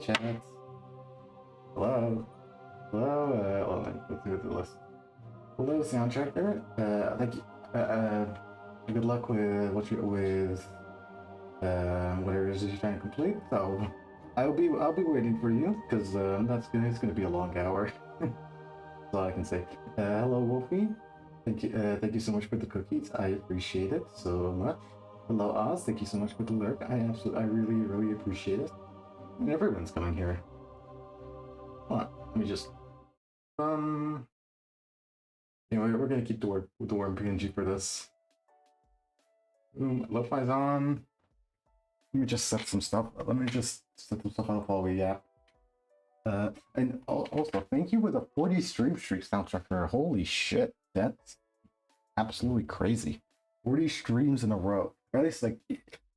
chat. Hello. Hello. Well, let me go through the list. Hello, soundtracker. Thank you. Good luck with whatever it is you're trying to complete. So, I'll be waiting for you because it's gonna be a long hour. That's all I can say. Hello, Wolfie. Thank you so much for the cookies. I appreciate it so much. Hello, Oz. Thank you so much for the lurk. I really appreciate it. And everyone's coming here. Hold on, let me just anyway, we're gonna keep the worm PNG for this. Lo-fi's on. Let me just set some stuff. Let me just set some stuff up while we yap. And also, thank you for the 40 stream streak soundtracker. Holy shit, that's absolutely crazy. 40 streams in a row. Or at least like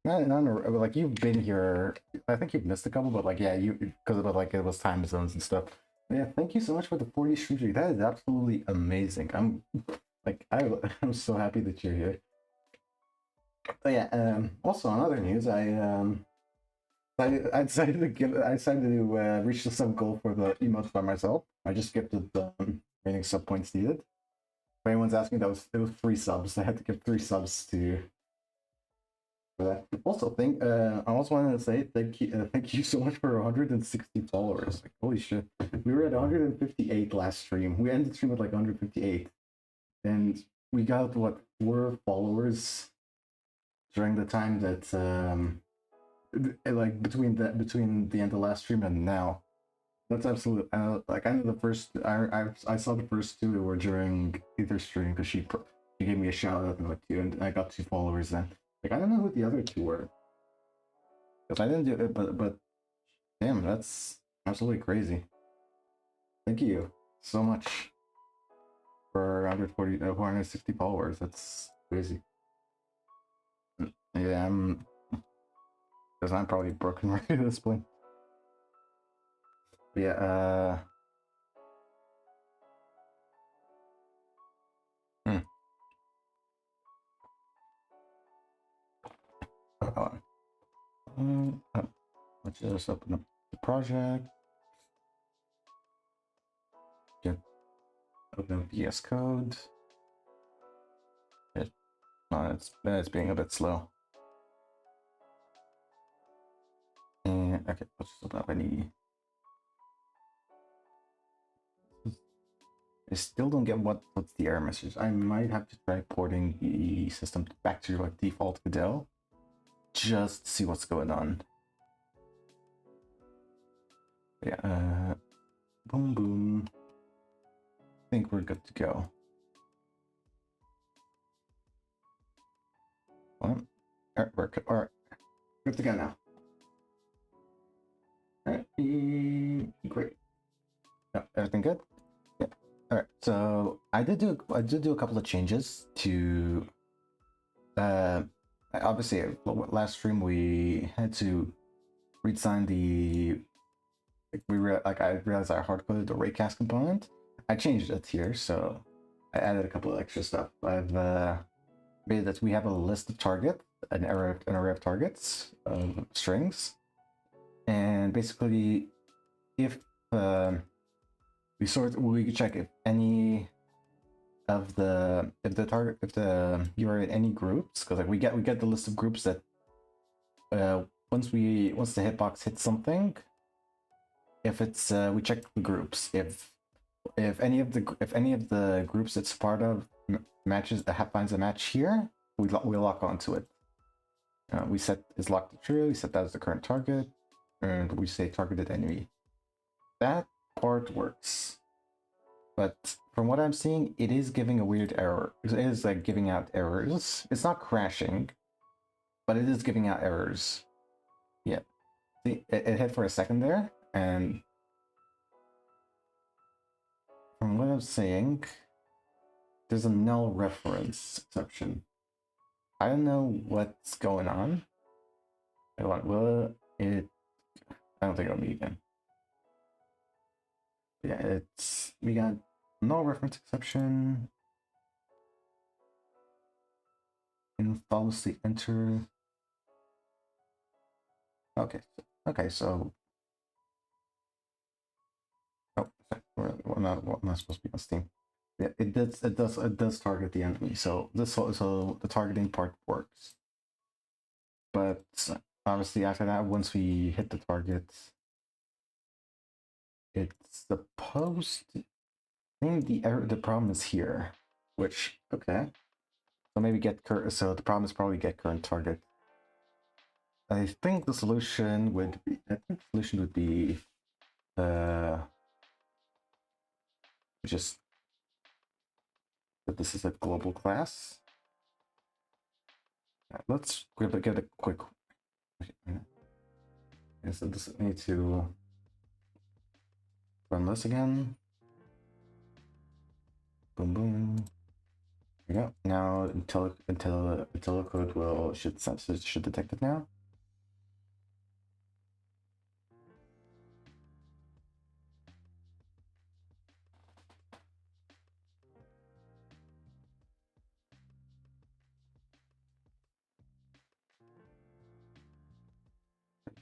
not in a row, but like you've been here. I think you've missed a couple, but like yeah, you because of like it was time zones and stuff. But yeah, thank you so much for the 40 stream streak. That is absolutely amazing. I'm I'm so happy that you're here. But yeah, also on other news, I decided to reach the sub goal for the emotes by myself. I just gifted the remaining sub points needed. If anyone's asking, it was 3 subs. I had to give 3 subs to for that. Also, I also wanted to say thank you so much for 160 followers. Like, holy shit, we were at 158 last stream. We ended the stream with like 158, and we got what 4 followers during the time that like between the end of last stream and now. That's absolute. Like I know the first. I saw the first 2 were during either stream because she gave me a shout out and like 2, and I got 2 followers then. Like I don't know who the other 2 were because I didn't do it. But damn, that's absolutely crazy. Thank you so much for 460 followers. That's crazy. Yeah, because I'm probably broken right at this point. But yeah, let's just open up the project. Get open up VS Code. It's being a bit slow. And okay, let's just open up any. I still don't get what's the error message. I might have to try porting the system back to like default Godel, just to see what's going on. Yeah, boom boom. I think we're good to go. Well, we're good to go now. All right, great. Yeah, everything good? Yeah. All right. So I did do a couple of changes to. Obviously, last stream we had to redesign the. I realized I hard coded the raycast component. I changed it here, so I added a couple of extra stuff. I've made that we have a list of targets, an array of targets of strings, and basically, if we can check if any of the you are in any groups, because like we get the list of groups that once the hitbox hits something, if it's we check the groups, if any of the groups it's part of matches finds a match here, we lock onto it. We set is locked to true. We set that as the current target, and we say targeted enemy. That part works, but from what I'm seeing, it is giving a weird error. It is like giving out errors. It's not crashing, but it is giving out errors. Yeah, see, it hit for a second there, and from what I'm saying, there's a null reference exception. I don't know what's going on. I don't think it'll be again. Yeah, we got null reference exception. And flawlessly enter. Okay, so What am I supposed to be on Steam? Yeah, it does target the enemy. So the targeting part works. But obviously after that, once we hit the target, it's supposed to, I think the problem is here. Which okay. So maybe get current, so the problem is probably get current target. I think the solution would be uh just that this is a global class. Let's get a quick. Okay, so this need to run this again. Boom boom. There we go. Now IntelliCode will should detect it now.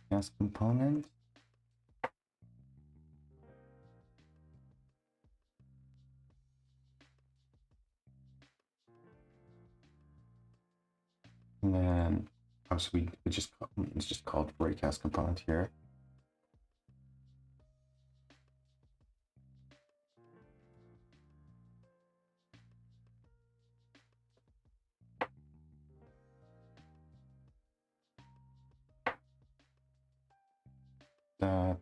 Yes, component. And then obviously it's just called raycast component here. That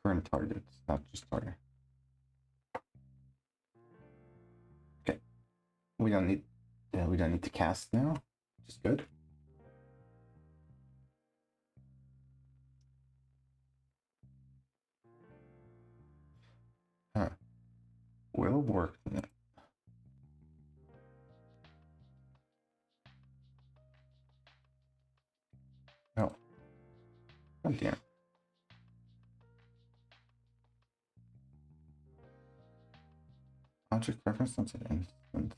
current targets, not just target. Okay, we don't need to cast now, which is good. Huh. Will work. Oh, oh damn. Object reference sensitive instant.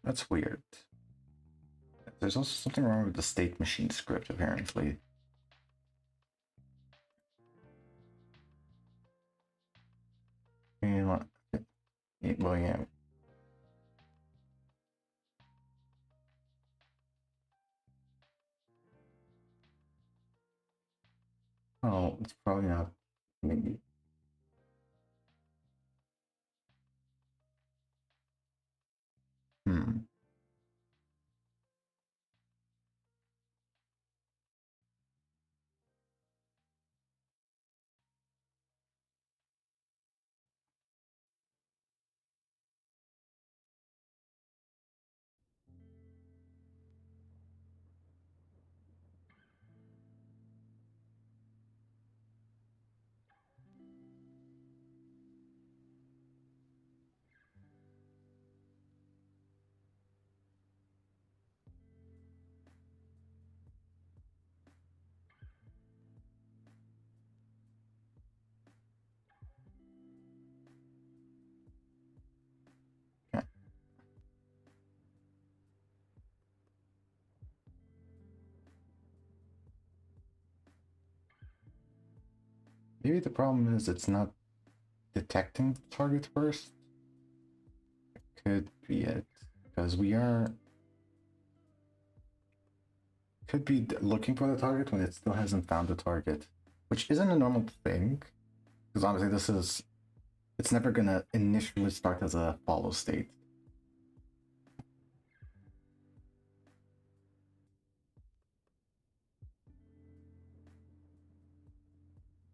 That's weird. There's also something wrong with the state machine script apparently. Well, yeah. Oh, it's probably not. Maybe. Hmm. Yeah. Maybe the problem is it's not detecting the target first. Could be it, because we are could be looking for the target when it still hasn't found the target, which isn't a normal thing. Because honestly, it's never gonna initially start as a follow state.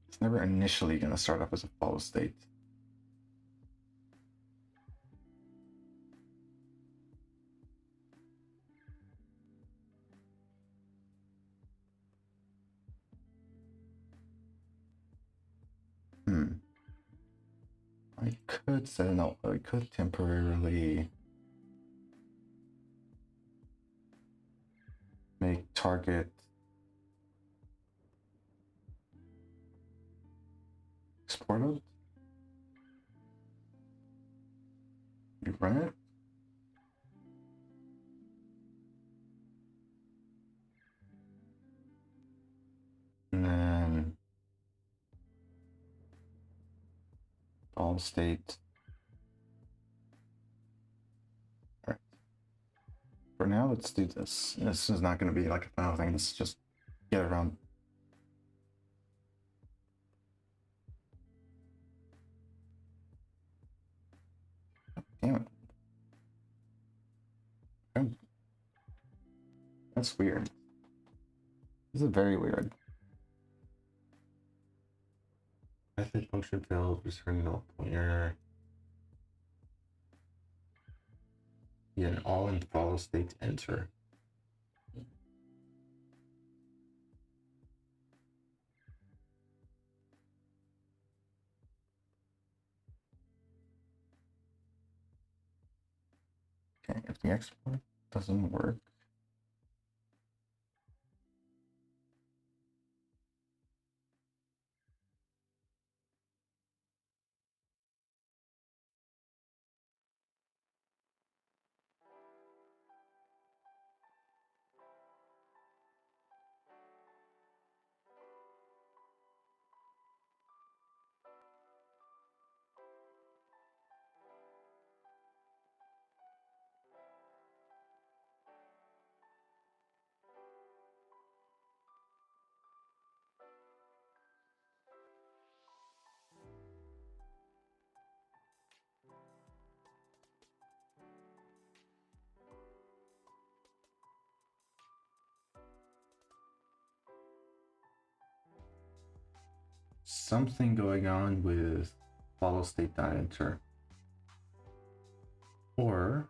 It's never initially gonna start up as a follow state. Hmm. I could say no. I could temporarily make target exported. You run it. All state. Alright. For now, let's do this. This is not going to be like a final thing. Let's just get around. Damn it. Oh. That's weird. This is very weird. Method function failed, return null pointer. Yeah, an all in follow state enter. Okay, if the export doesn't work. Something going on with follow state.enter. Or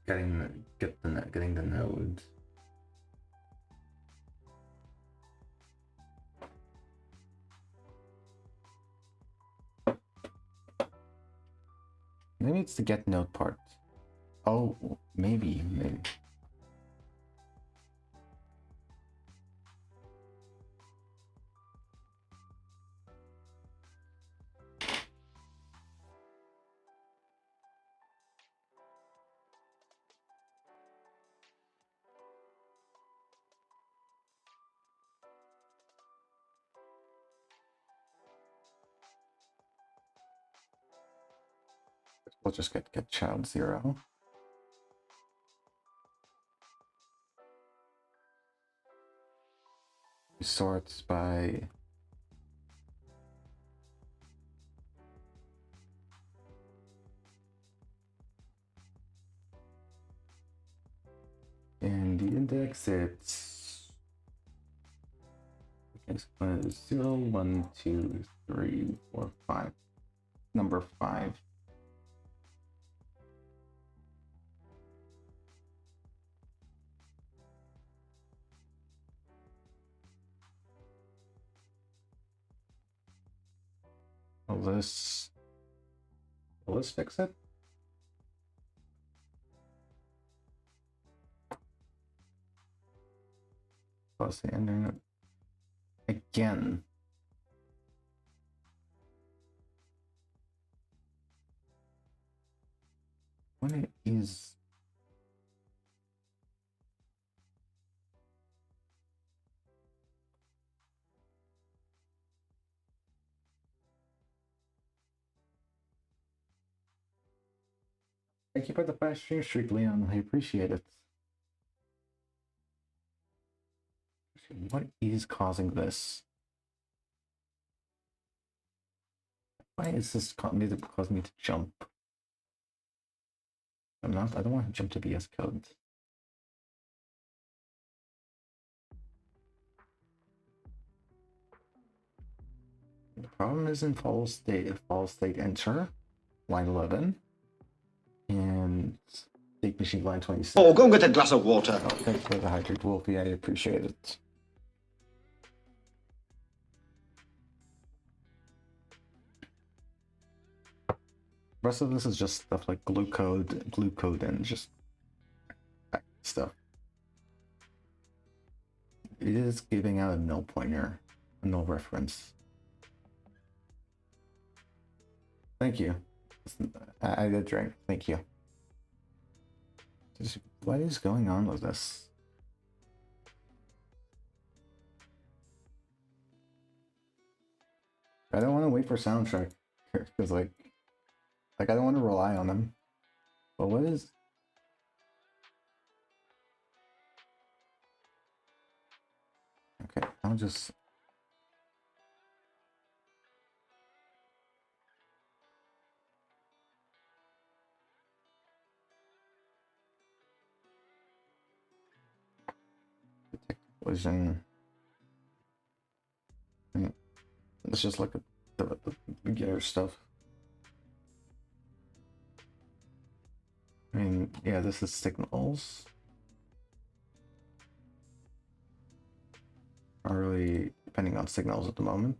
getting the node. Maybe it's the get node part. Oh, maybe. We'll just get child 0. Sorts by and the index it's is 0, 1, 2, 3, 4, 5. Number 5. Will this fix it? Plus the internet again. When it is thank you for the 5 stream streak, Leon. I appreciate it. What is causing this? Why is this causing me to jump? I don't want to jump to VS Code. The problem is in follow state enter, line 11, and state machine line 26. Oh, go and get a glass of water. Oh, thanks for the hydrate, Wolfie. I appreciate it. The rest of this is just stuff like glue code, and just stuff. It is giving out a null pointer, a null reference. Thank you. I did drink. Thank you. What is going on with this? I don't want to wait for soundtrack because like I don't want to rely on them. But what is? Okay, I'll just. Detect collision. It's just like the beginner stuff. I mean, yeah, this is signals. Are really depending on signals at the moment.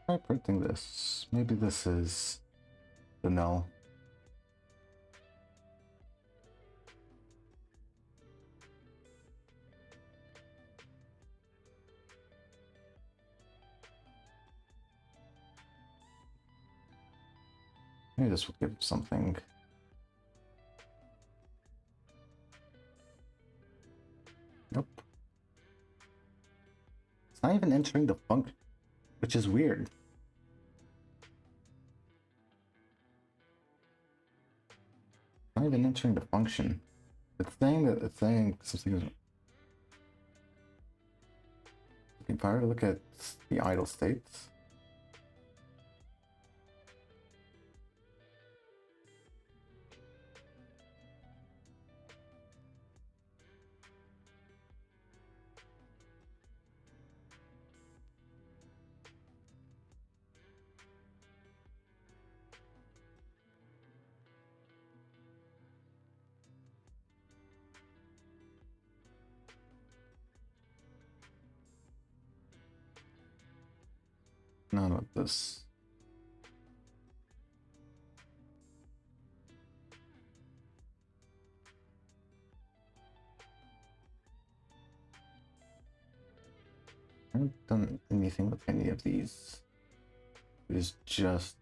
Try printing this. Maybe this is the null. Maybe this will give something. Nope. It's not even entering the function, which is weird. Not even entering the function. It's saying something is. If I look at the idle states. None of this. I haven't done anything with any of these. It's just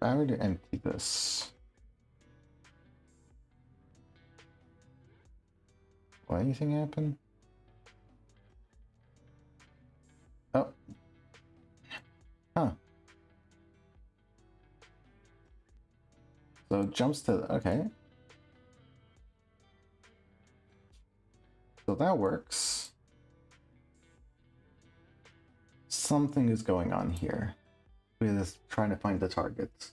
if I were to empty this. Will anything happen? Oh. Huh. So it jumps to, okay. So that works. Something is going on here with trying to find the targets.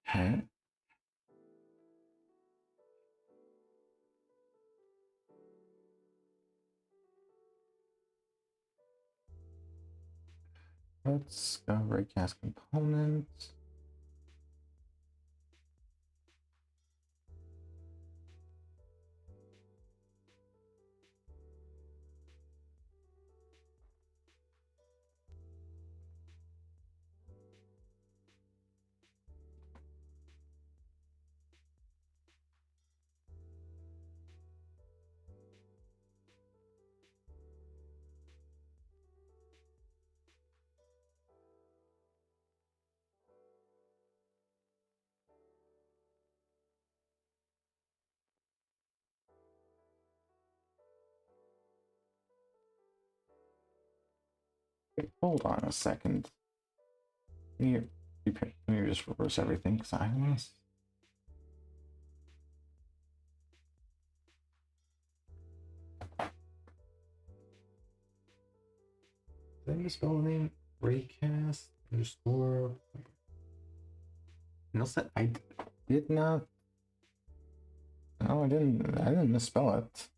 Okay. Let's go raycast components. Hold on a second. Let me just reverse everything because I missed. Did I misspell the name? Raycast underscore. No, that I did not. No, I didn't. I didn't misspell it.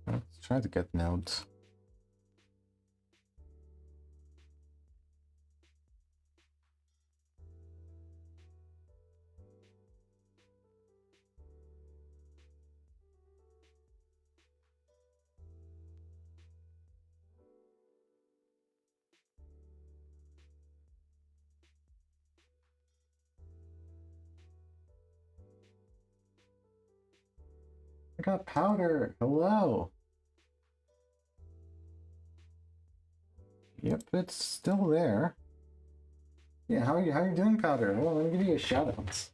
Let's try to get nodes. I got powder. Hello. Yep, it's still there. Yeah, how are you doing, powder? Well, let me give you a shout out.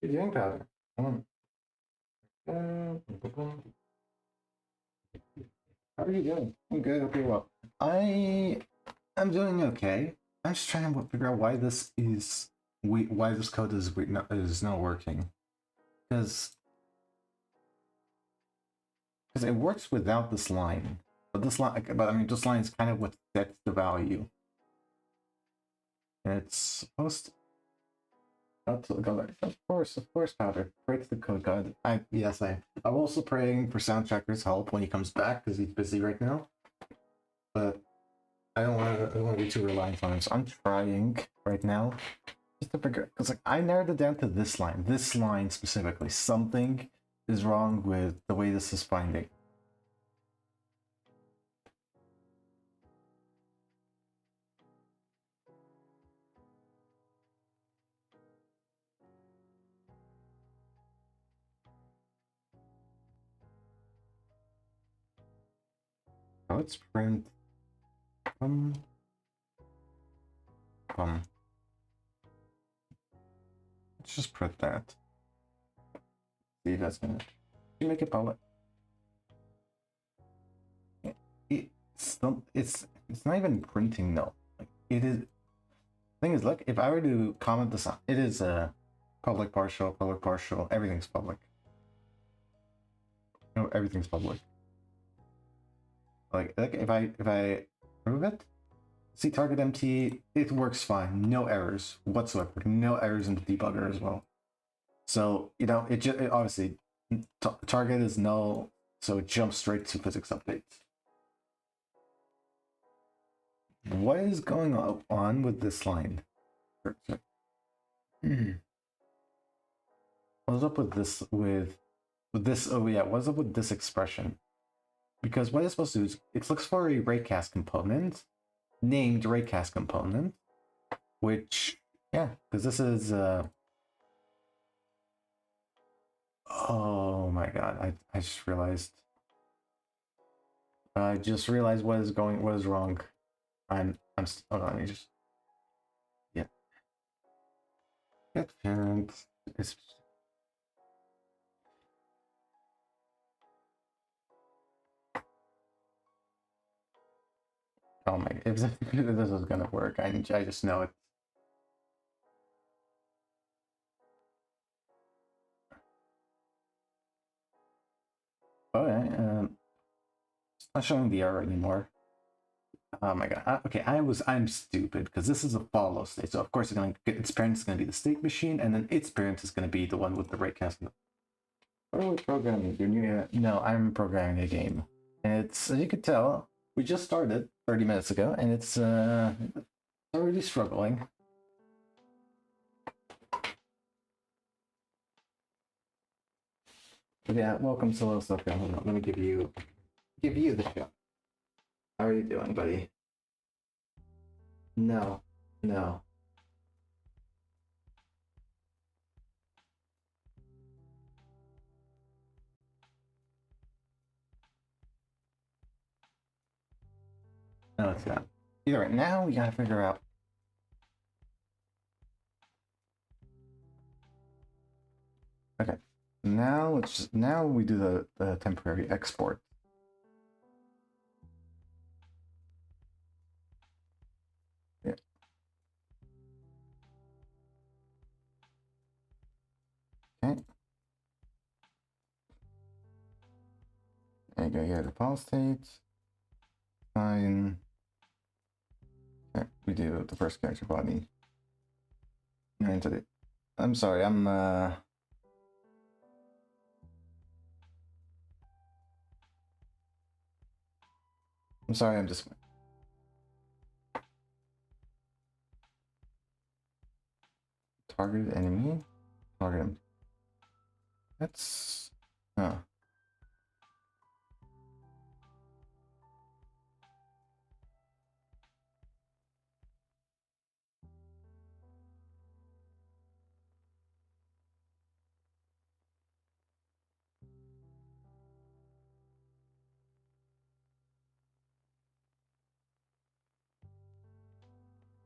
How are you doing, powder? How are you doing? I'm good. Okay, well, I'm doing okay. I'm just trying to figure out why why this code is not working. Because it works without this line, but I mean this line is kind of what sets the value. And it's supposed to. Of course, powder. Pray to the code god. I'm also praying for Soundtracker's help when he comes back because he's busy right now. But I don't want to be too reliant on him, so I'm trying right now just to figure. Because like I narrowed it down to this line specifically. Something is wrong with the way this is finding. Now let's print um. Let's just print that. See if that's gonna. You make it public. It's not even printing though. Like it is. Thing is, look, if I were to comment this on, it is a public partial, everything's public. No, everything's public. Like if I remove it, see target empty, it works fine, no errors whatsoever, no errors in the debugger as well. So it obviously target is null, so it jumps straight to physics updates. What is going on with this line? What's up with this? Oh yeah, what's up with this expression? Because what it's supposed to do is it looks for a raycast component named raycast component, which because this is oh my god, I just realized what is wrong. hold on, let me just, yeah. Get parent is. Oh my, if this is gonna work, I just know it. Okay, it's not showing the error anymore. Oh my god. Okay, I'm stupid because this is a follow state. So of course its parent is gonna be the state machine, and then its parent is gonna be the one with the right cast. What are we programming? Your new No, I'm programming a game. And it's, as you can tell, we just started 30 minutes ago, and it's already struggling. But yeah, welcome to Low Sophia. Hold on, let me give you the show. How are you doing, buddy? No, no. No, it's not. Either way, now we gotta figure out. Okay, now we do the temporary export. Yeah. Okay. There you go. Here, the file state. Fine. Okay, we do the first character body. Entity. I'm sorry. I'm sorry. I'm just. Targeted enemy. Target. That's. Oh.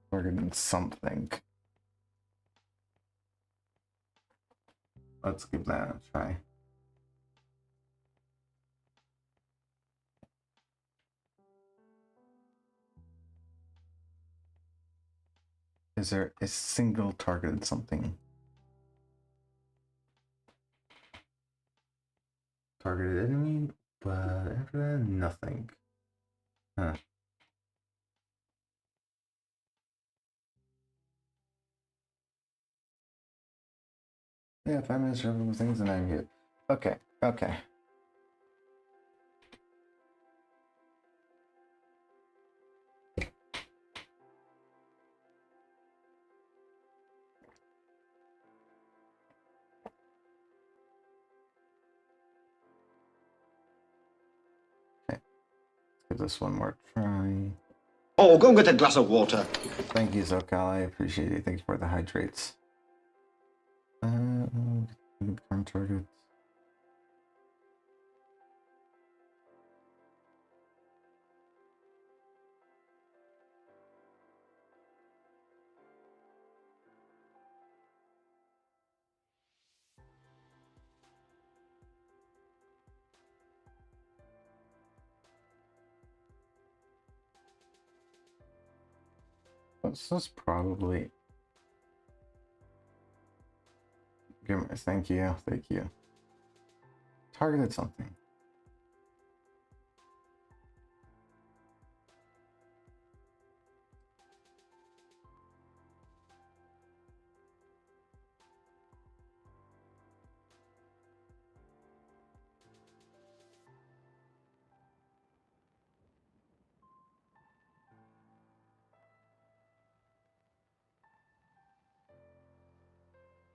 Targeting something. Let's give that a try. Is there a single targeted something? Targeted enemy, but after that, nothing. Huh. Yeah, 5 minutes for everyone things and I'm good. Okay, okay. Okay, let's give this one more try. Oh, go and get a glass of water. Thank you, Zokal. I appreciate it. Thanks for the hydrates. Current targets. This is probably. Thank you, thank you. Targeted something.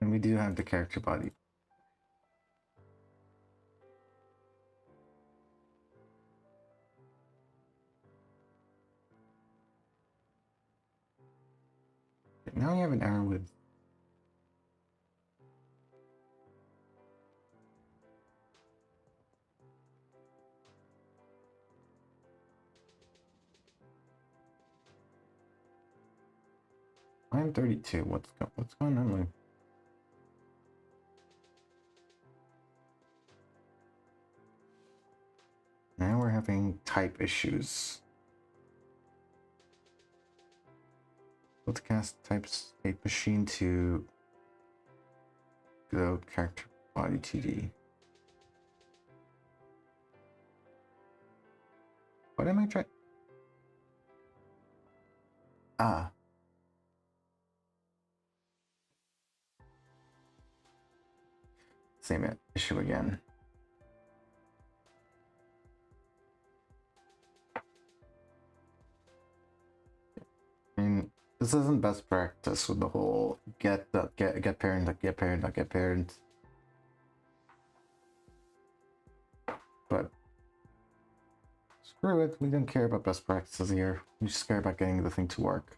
And we do have the character body. Now we have an arrow with. I'm 32. What's going on? Like, now we're having type issues. Let's cast types state machine to go character body 2D. What am I trying? Ah. Same issue again. I mean, this isn't best practice with the whole get parent, get parent, get parent. But screw it, we don't care about best practices here. We just care about getting the thing to work.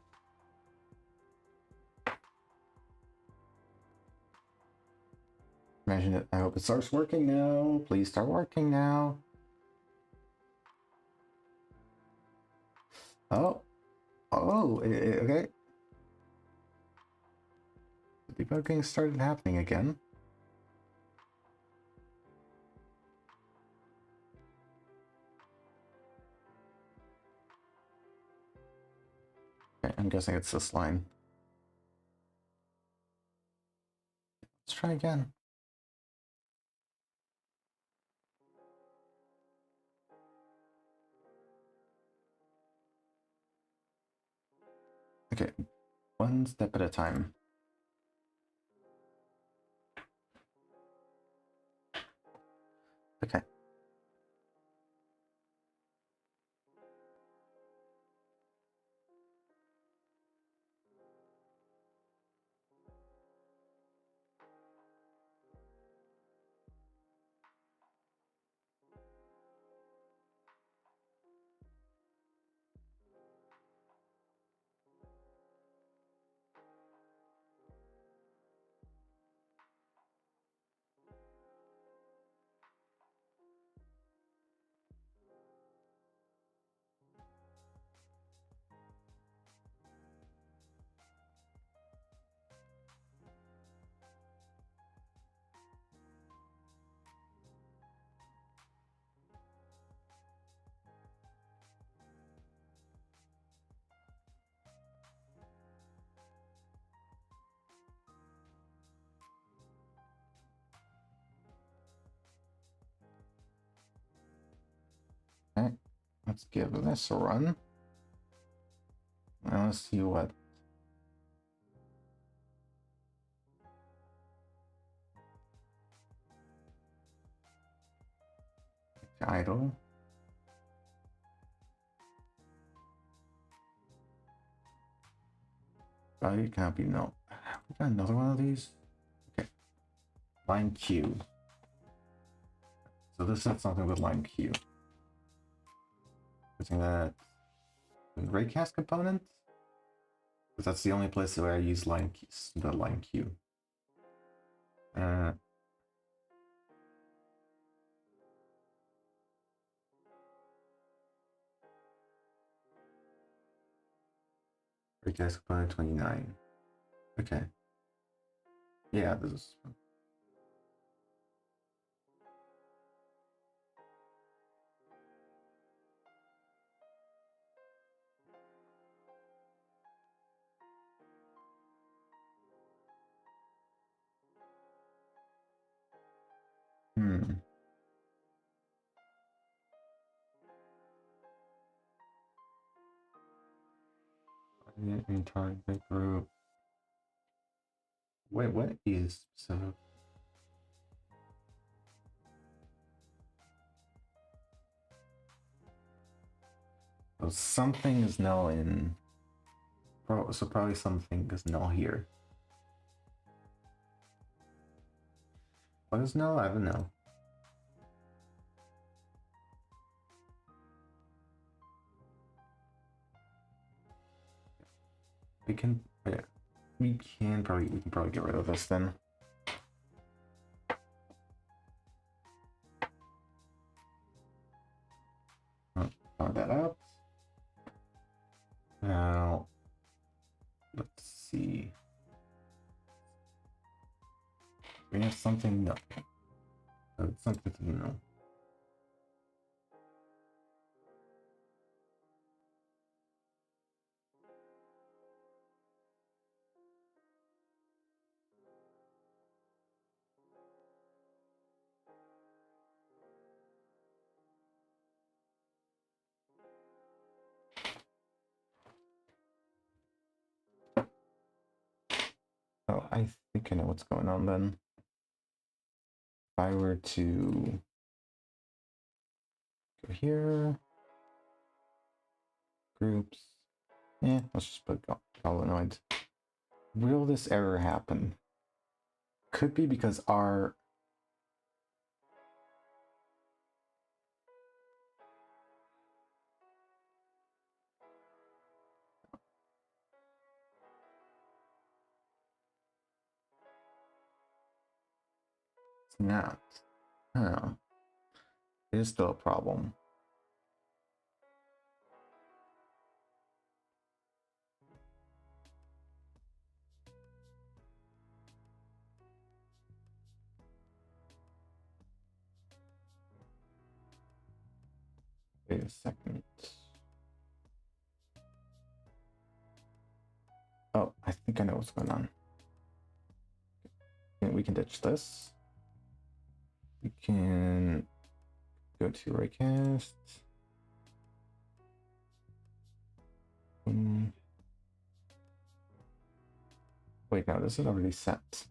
Imagine it. I hope it starts working now. Please start working now. Oh. Oh, okay. Debugging started happening again. Okay, I'm guessing it's this line. Let's try again. Okay, one step at a time. Okay. Okay, let's give this a run. Now let's see what. Idle. Value cannot be no. We got another one of these. Okay. Line Q. So this is something with line Q. Using that raycast component. Because that's the only place where I use line keys, the line Q. Raycast component 29. Okay. Yeah, this is. In target group. Wait, what is so? So something is null in. So probably something is null here. What is null? I don't know. We can, yeah, we can probably get rid of this then. Find that out. Now, let's see. We have something. No. Something to know. Oh, I think I know what's going on then. If I were to go here, groups, let's just put Goblinoid. Will this error happen? Could be because our it's not. Huh. It is still a problem. Wait a second. Oh, I think I know what's going on. We can ditch this. We can go to Raycast. Wait, no, this is already set.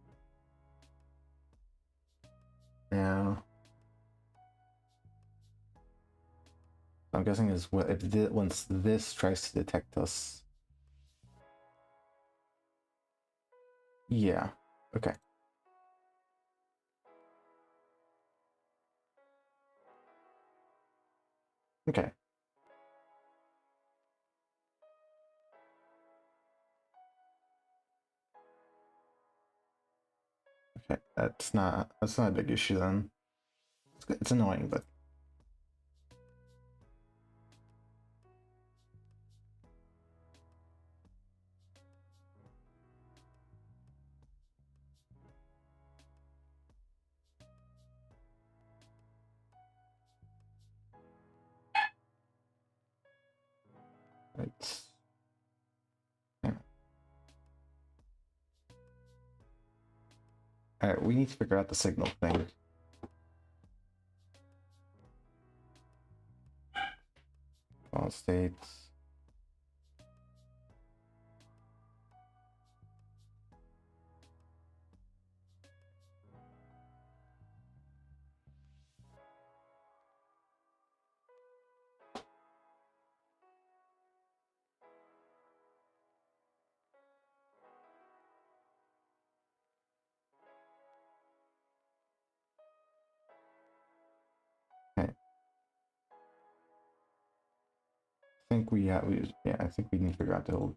Now, I'm guessing is what if once this tries to detect us. Yeah. Okay. Okay. Okay. That's not a big issue then. It's annoying, but it's yeah. All right. We need to figure out the signal thing. All states. Okay. I think I think we need to figure out the whole.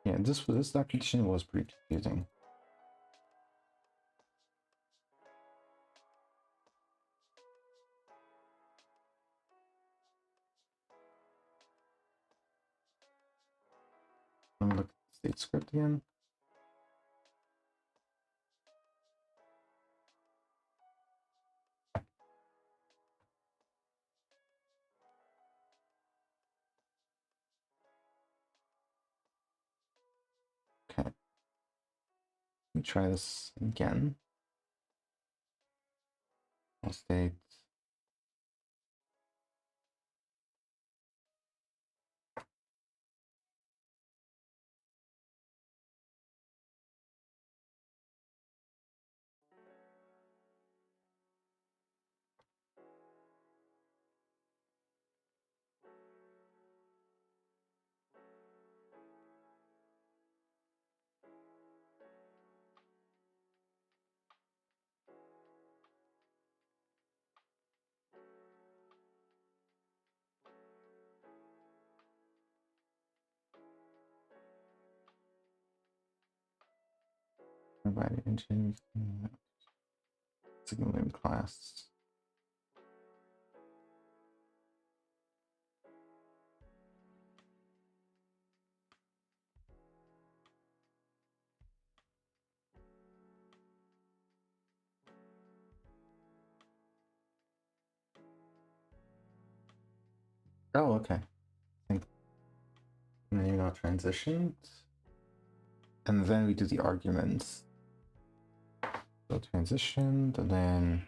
Yeah, this documentation was pretty confusing. Let me look at the state script again. Okay. Let me try this again. All states. by the engine signal name class. Oh, okay. And then you got transitioned. And then we do the arguments. So transitioned, and then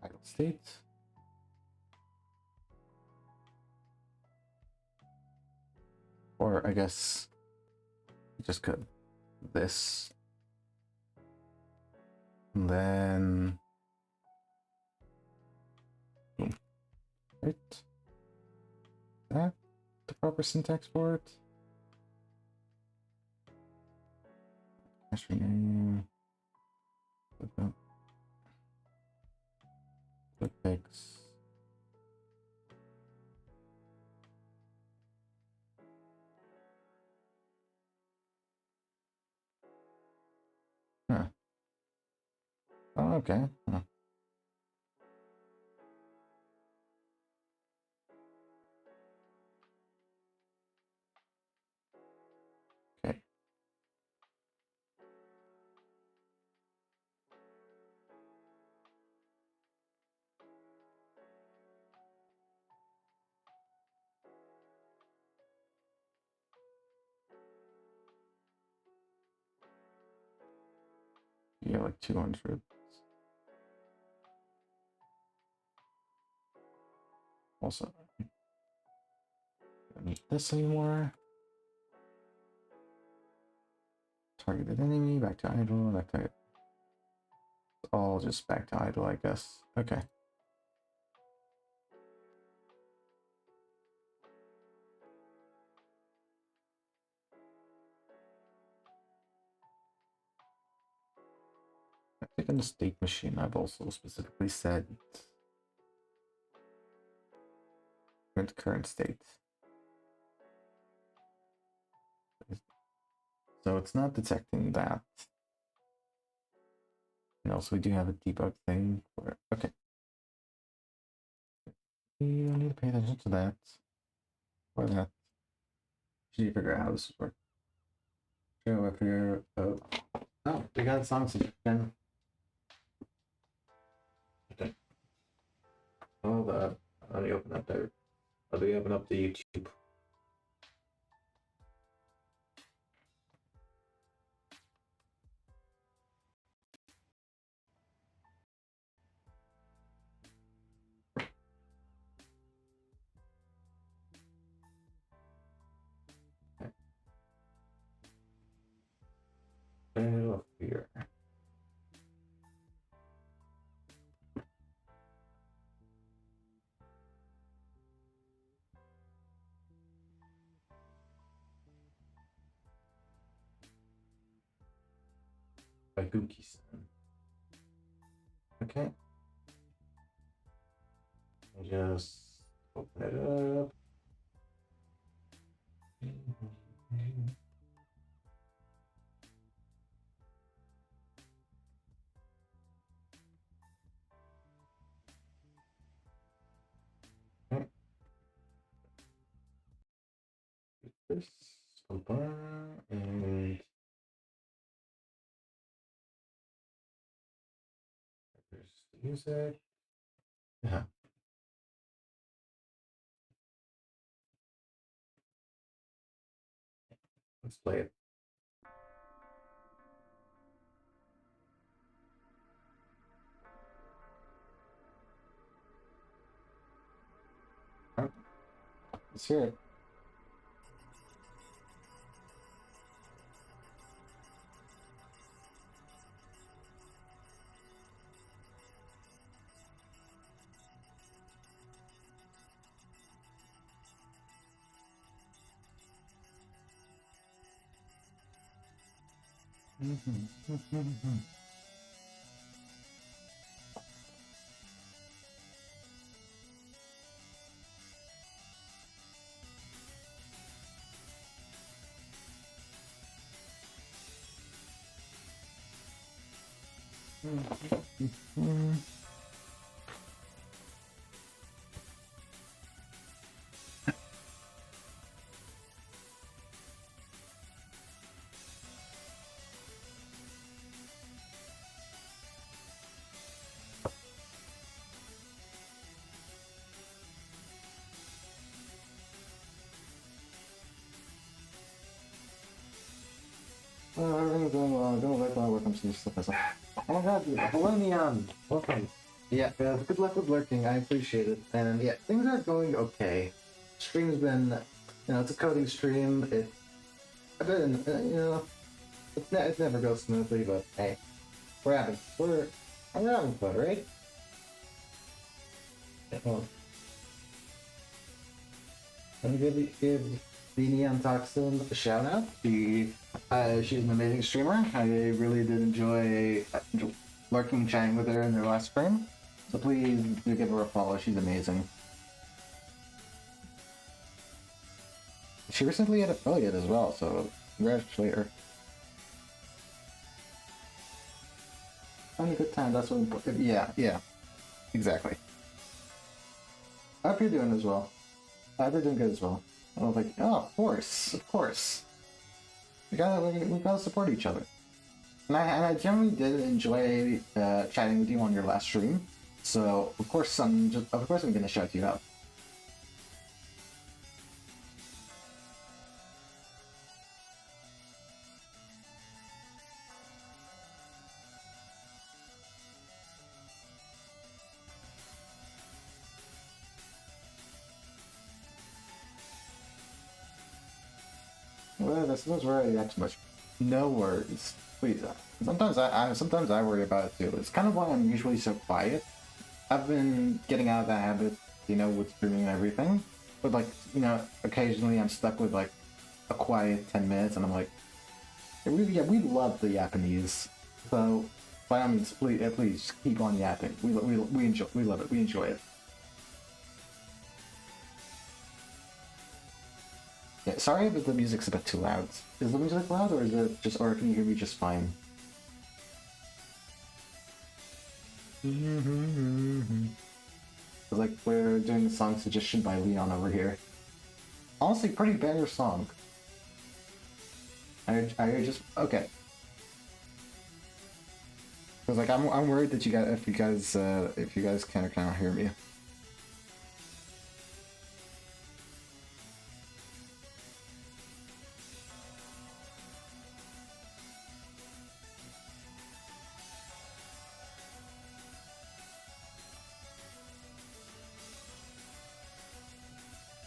idle state. Or I guess you just could this. And then boom. Right. That the proper syntax for it. Hash rename. Fix. Huh. Oh, okay. Huh. Okay. Yeah, like 200. Also, don't need this anymore. Targeted enemy, back to idle, back to all just back to idle, I guess. Okay. I think in the state machine, I've also specifically said current state. So it's not detecting that. And also we do have a debug thing for, okay. We don't need to pay attention to that. Or that. You need to figure out how this works. Show up here. Oh, we got a song subscription. Okay. Hold up. Let me open up there. Let me open up the YouTube. Trail of Fear. By Gookie-san. Okay. Just open it up. Okay. This and there's the music. Yeah. Let's play it. All right. Let's hear it. Everything's going well. Don't let my work comes to stuff as well. Oh my god, hello Neon. Welcome. Yeah, good luck with lurking. I appreciate it. And yeah, things are going okay. Stream's been, it's a coding stream. I've been, it never goes smoothly, but hey, we're having fun, right? Yeah, well, let me give the Neon Toxin a shout out. She's an amazing streamer. I really did enjoy lurking and chatting with her in her last stream. So please do give her a follow. She's amazing. She recently had affiliate as well, so congratulate her. Having a good time. That's what important. Yeah, exactly. I hope you're doing as well. They're doing good as well. I was like, oh, of course. We gotta support each other. And I generally did enjoy chatting with you on your last stream. So of course I'm gonna shout you out. Well, this is where I react too much. No worries, please. Sometimes I worry about it too. It's kind of why I'm usually so quiet. I've been getting out of that habit, with streaming and everything. But like, occasionally I'm stuck with like a quiet 10 minutes, and I'm like, we love the Japanese. So by all means, please keep on yapping. We love it. We enjoy it. Yeah, sorry if the music's a bit too loud. Is the music loud, or can you hear me just fine? Like, we're doing the song suggestion by Leon over here. Honestly, pretty banger song. I just okay. Cause like I'm worried that if you guys can't hear me.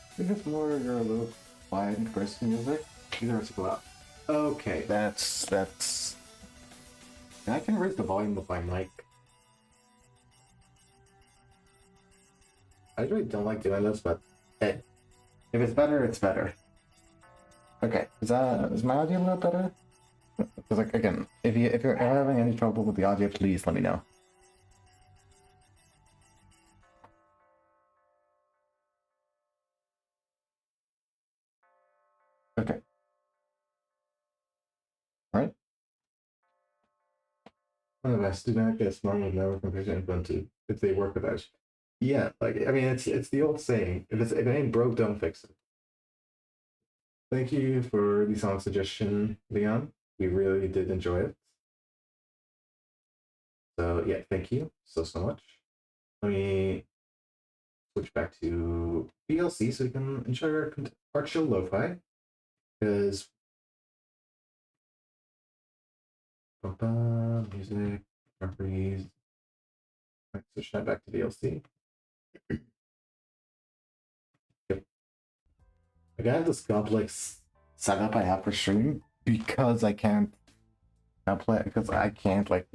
I think it's more you're a little quiet and crisp music. Either it's loud. Okay, that's. I can raise the volume of my mic. I really don't like doing this, but hey, if it's better, it's better. Okay, is my audio a little better? Because like again, if you're having any trouble with the audio, please let me know. Okay. Alright. One of us do not get smart with network computer implemented if they work without. Yeah, like I mean it's the old saying, if it ain't broke, don't fix it. Thank you for the song suggestion, Leon. We really did enjoy it. So yeah, thank you so much. Let me switch back to VLC so we can enjoy our chill lo-fi. Because music, properties. Right, switch that back to VLC. Yep. Like I have this complex setup I have for stream because I can't like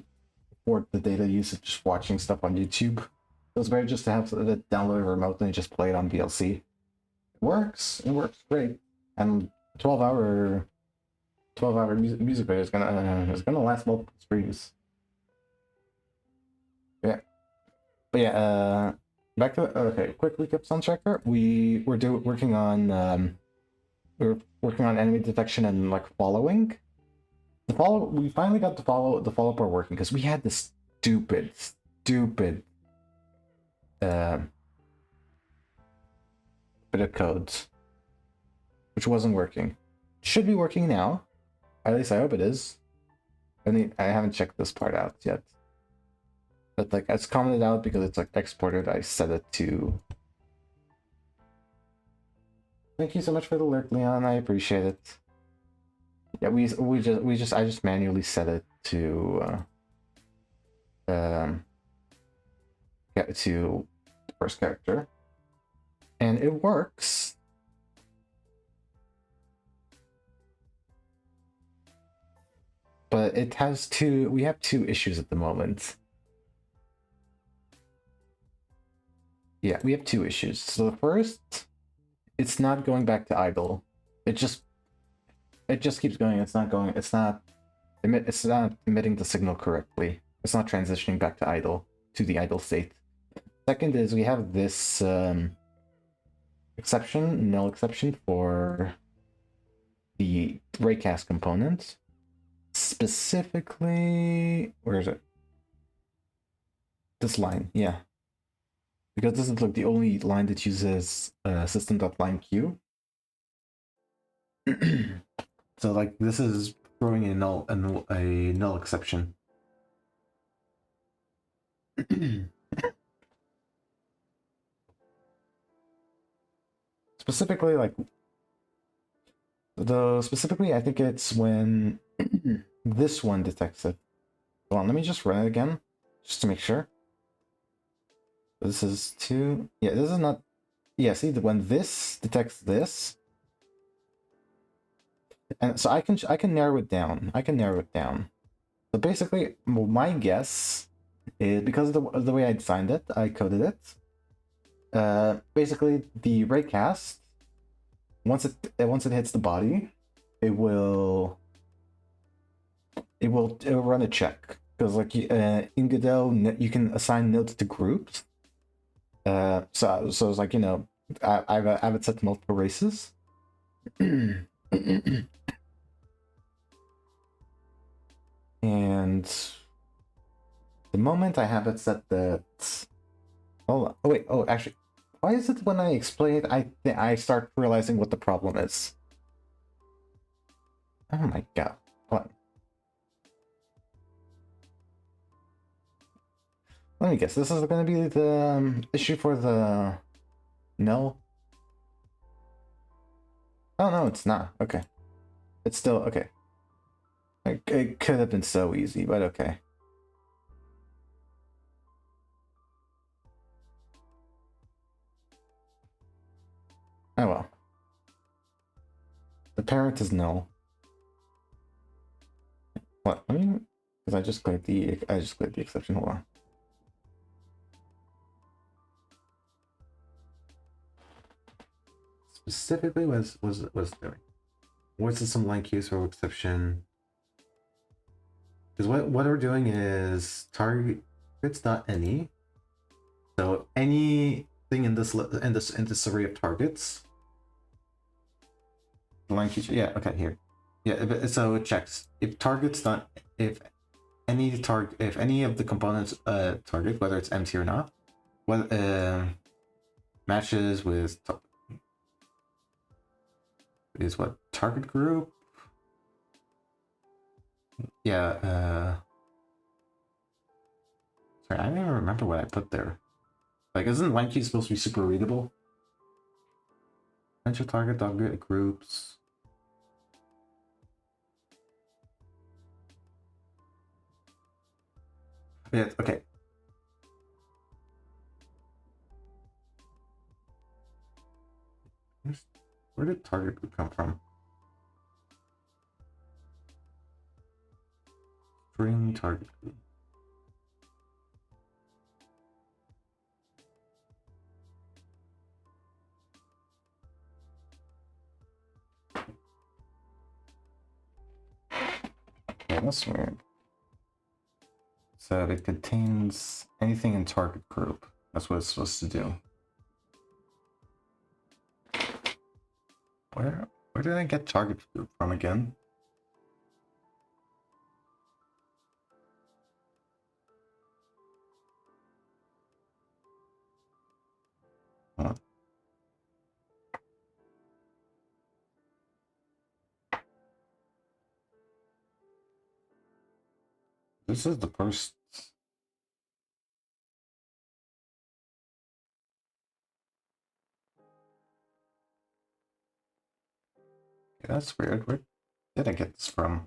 afford the data usage just watching stuff on YouTube. It was better just to have it downloaded remotely and just play it on VLC. It works great. And 12-hour music video is gonna last multiple streams. Yeah. But yeah, back to okay, quick recap soundtracker. We're working on enemy detection and like following. We finally got the follow-up working because we had this stupid uh, bit of code, which wasn't working. Should be working now. At least I hope it is. I haven't checked this part out yet. But like, it's commented out because it's like exported. I set it to. Thank you so much for the lurk, Leon. I appreciate it. Yeah, I just manually set it to get to the first character, and it works. But it has we have two issues at the moment. Yeah, we have two issues. So the first, it's not going back to idle. It just keeps going. It's not emitting the signal correctly. It's not transitioning back to idle, to the idle state. Second is we have this null exception for the raycast component. Specifically, where is it? This line, yeah. Because this is like the only line that uses system.lineQ. So like this is throwing a null exception. Specifically, I think it's when this one detects it. Hold on, let me just run it again, just to make sure. This is 2. Yeah, this is not. Yeah, see, when this detects this, and so I can narrow it down. So basically, my guess is because of the way I designed it, I coded it. Basically, the raycast, once it hits the body, it will run a check, because like in Godot you can assign nodes to groups. So it's like, you know, I have it set to multiple races. And the moment I have it set that, oh wait, actually, why is it when I explain it, I start realizing what the problem is? Oh my god, what? Let me guess, this is going to be the issue for the null? Oh no, it's not. Okay. It's still okay. It could have been so easy, but okay. Oh well. The parent is null. What? I mean, because I just cleared the exception. Hold on. Specifically, was doing? What's the some line queues for exception? Because what we're doing is targets.any. So anything in this array of targets. The line queue. Yeah. Okay. Here. Yeah. So it checks if if any of the components target, whether it's empty or not, matches with is what target group. Yeah. Sorry, I don't even remember what I put there. Like, isn't line key supposed to be super readable? Potential target groups. Yeah. Okay. Where did target group come from? String target group. Yeah, that's weird. So it contains anything in target group. That's what it's supposed to do. Where did I get target group from again? This is the first. Yeah, that's weird. Where did I get this from?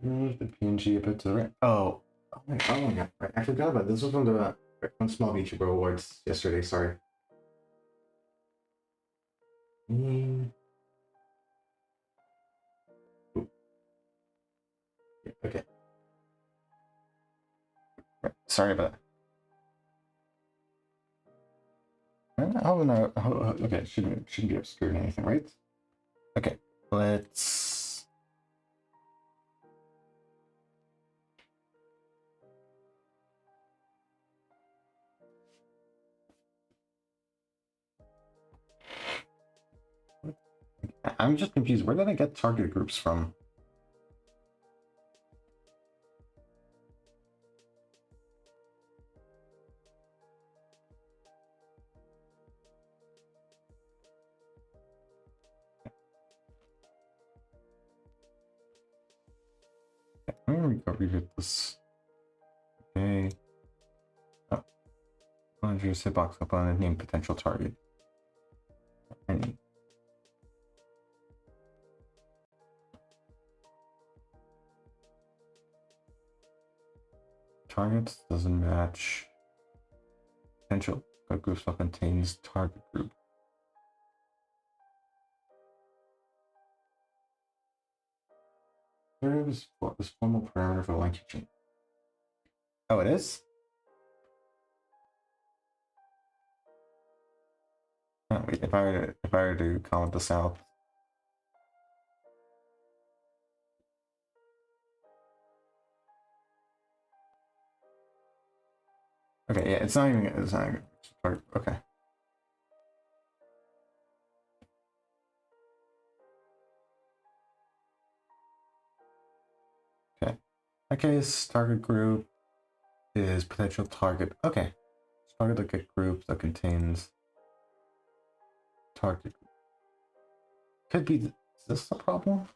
Move the PNG a bit to the right. Oh my god! I forgot about this. This was from the Small VTuber Awards yesterday. Sorry. Mm. Ooh. Yeah, okay. Right, sorry about that. Oh no. Okay, shouldn't be obscured or anything, right? Okay, let's. I'm just confused. Where did I get target groups from? I'm gonna go revisit this. Okay. Oh, manager's hitbox component name potential target. Any. Targets doesn't match. Potential group still contains target group. Where is this formal parameter for line teaching? Oh, it is? Oh, wait, if I were to comment this out. Okay, yeah, it's not even okay. Okay. In that case, target group is potential target. Okay. Target group that contains target. Could be. Is this the problem?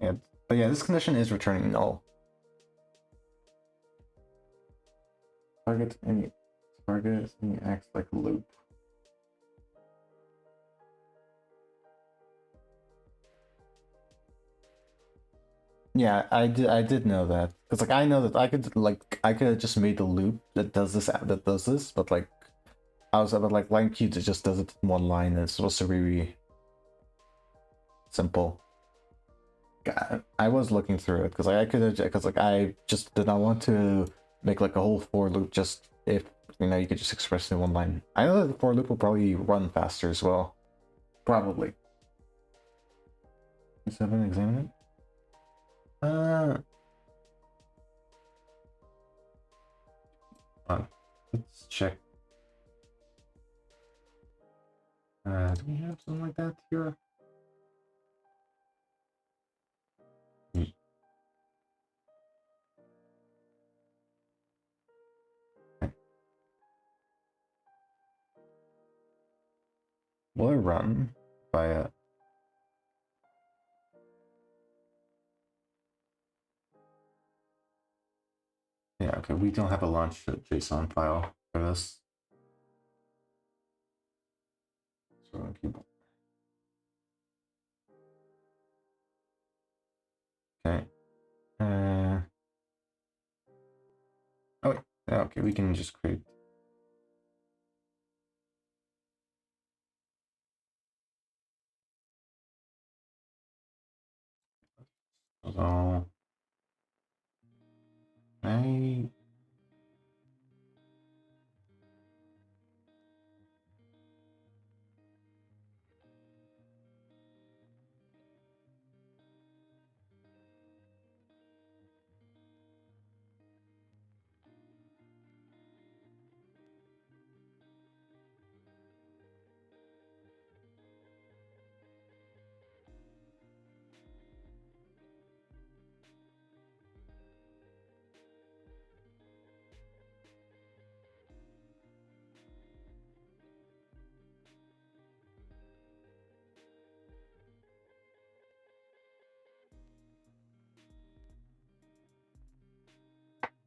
Yeah, but yeah, this condition is returning null. Target any acts like a loop. Yeah, I did know that because like I know that I could have just made the loop that does this, but like I was about like line cubes it just does it in one line and it's supposed to be simple. I was looking through it because like I could have because like I just did not want to make like a whole for loop just if you could just express it in one line. I know that the for loop will probably run faster as well. Probably. 7 examine it. Let's check. Do we have something like that here? Okay. Will it run via? Yeah, okay, we don't have a launch JSON file for this. So I'll keep. Okay. Oh, wait. Okay, we can just create. So I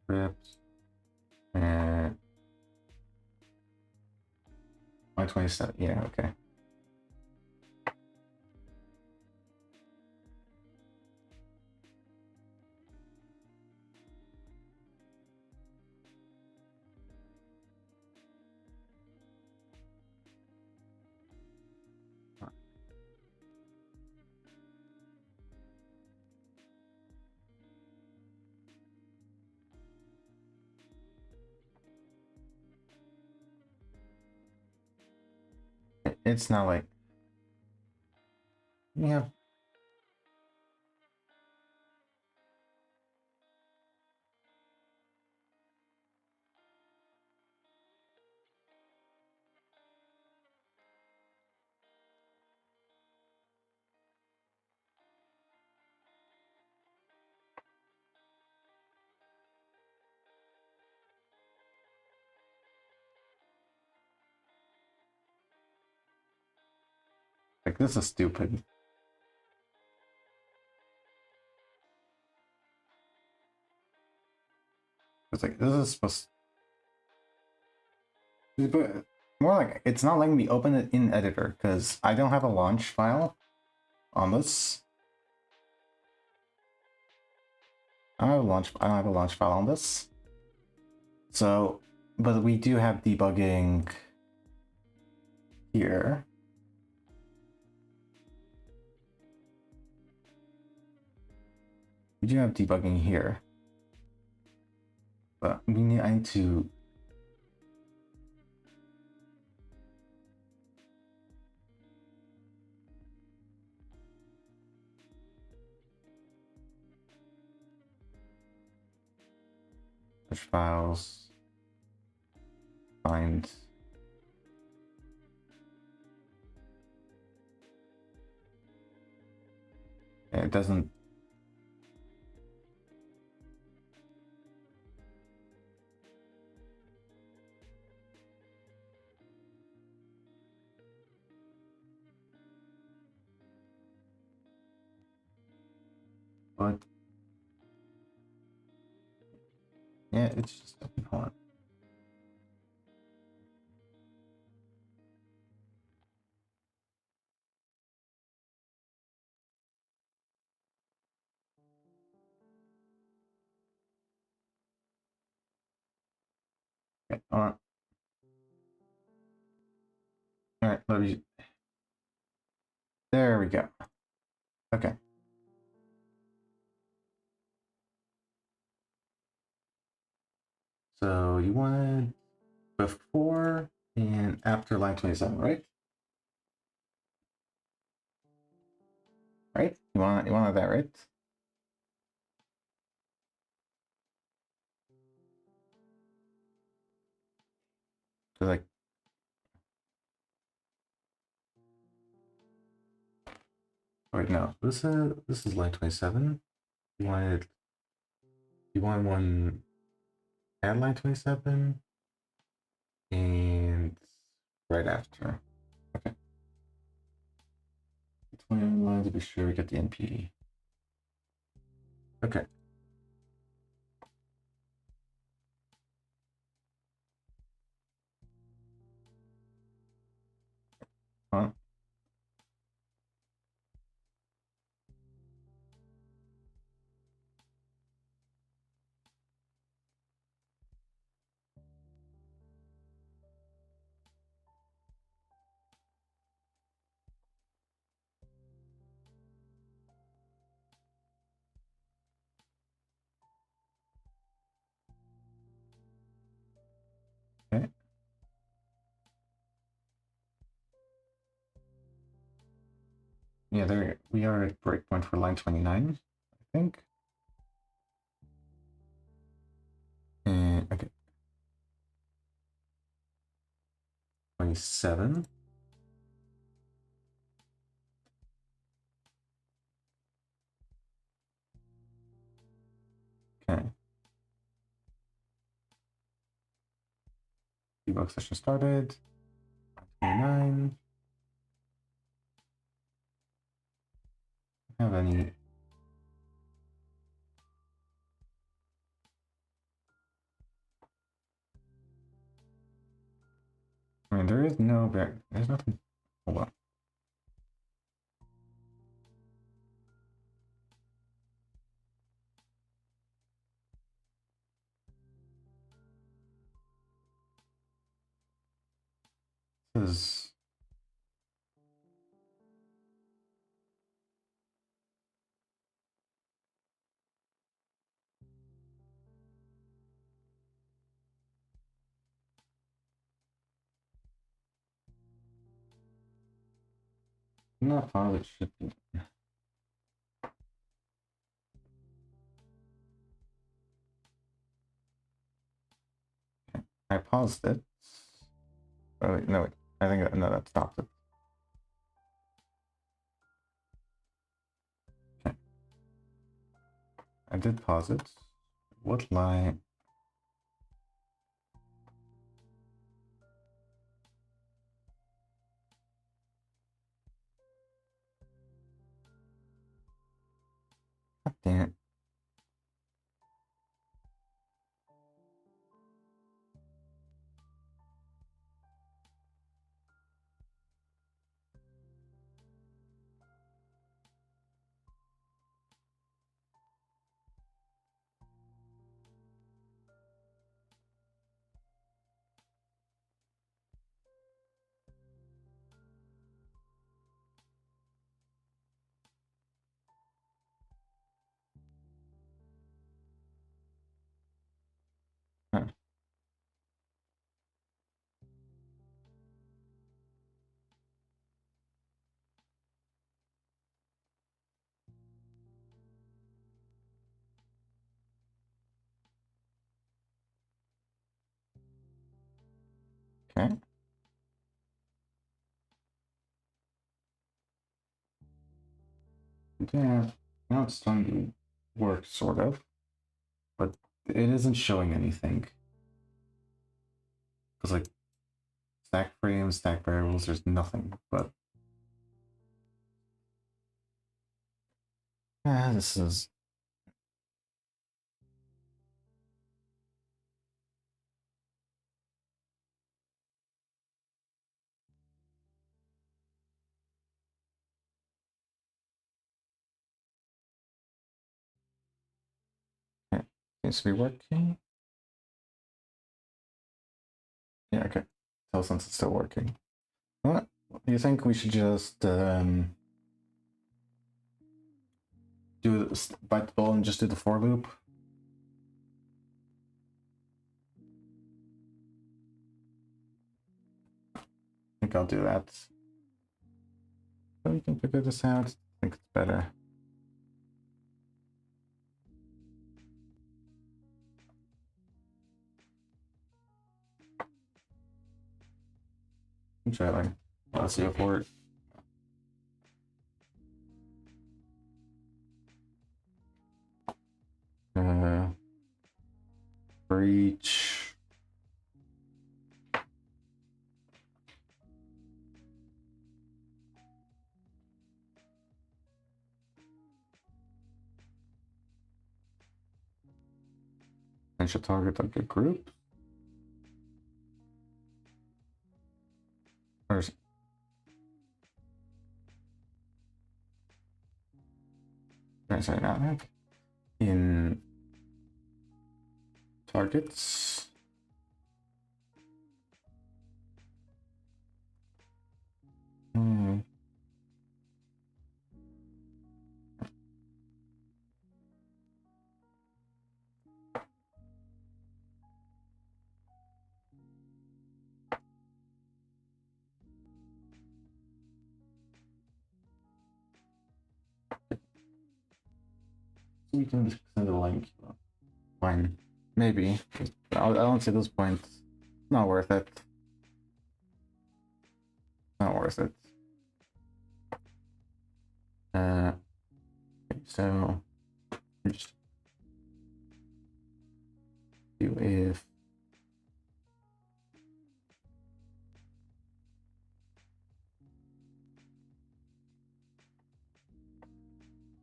script and 127. Yeah, okay. It's not like, yeah. Like, this is stupid. It's like, this is supposed to, but more like, it's not letting me open it in editor because I don't have a launch file on this. I don't have a launch file on this. So, but we do have debugging here. We do have debugging here. But I need to search files, find it doesn't. But yeah, it's just hold on. Okay, hold on. All right, let me. There we go. Okay. So you wanted before and after line 27, right? Right? You wanted that, right? So like, wait, no. This is line 27. You wanted one at line 27 and right after. Okay. 29 lines to be sure we get the NP. Okay. Huh? Yeah, there we are at breakpoint for line 29, I think. And okay. 27. Okay. Debug session started. 29. Have any? I mean, there is no there's nothing. Hold on. This is not how it should be. I paused it. Oh, wait, no, wait. I think no, that stopped it. Okay. I did pause it. What line? God damn it. Huh. Okay. Yeah. Now it's starting to work, sort of, but it isn't showing anything. Because like stack frames, stack variables, there's nothing. But yeah, this is. Yeah, seems to be working. Yeah, okay. So since it's still working. What? Do you think we should just bite the ball and just do the for loop? I think I'll do that. So we can figure this out. I think it's better. Try like let's see for it. Breach. And should target like a group. Or sorry, not that. In targets. Hmm. you can extend the link. Fine. Maybe. I don't see those points. Not worth it. Not worth it. So just do if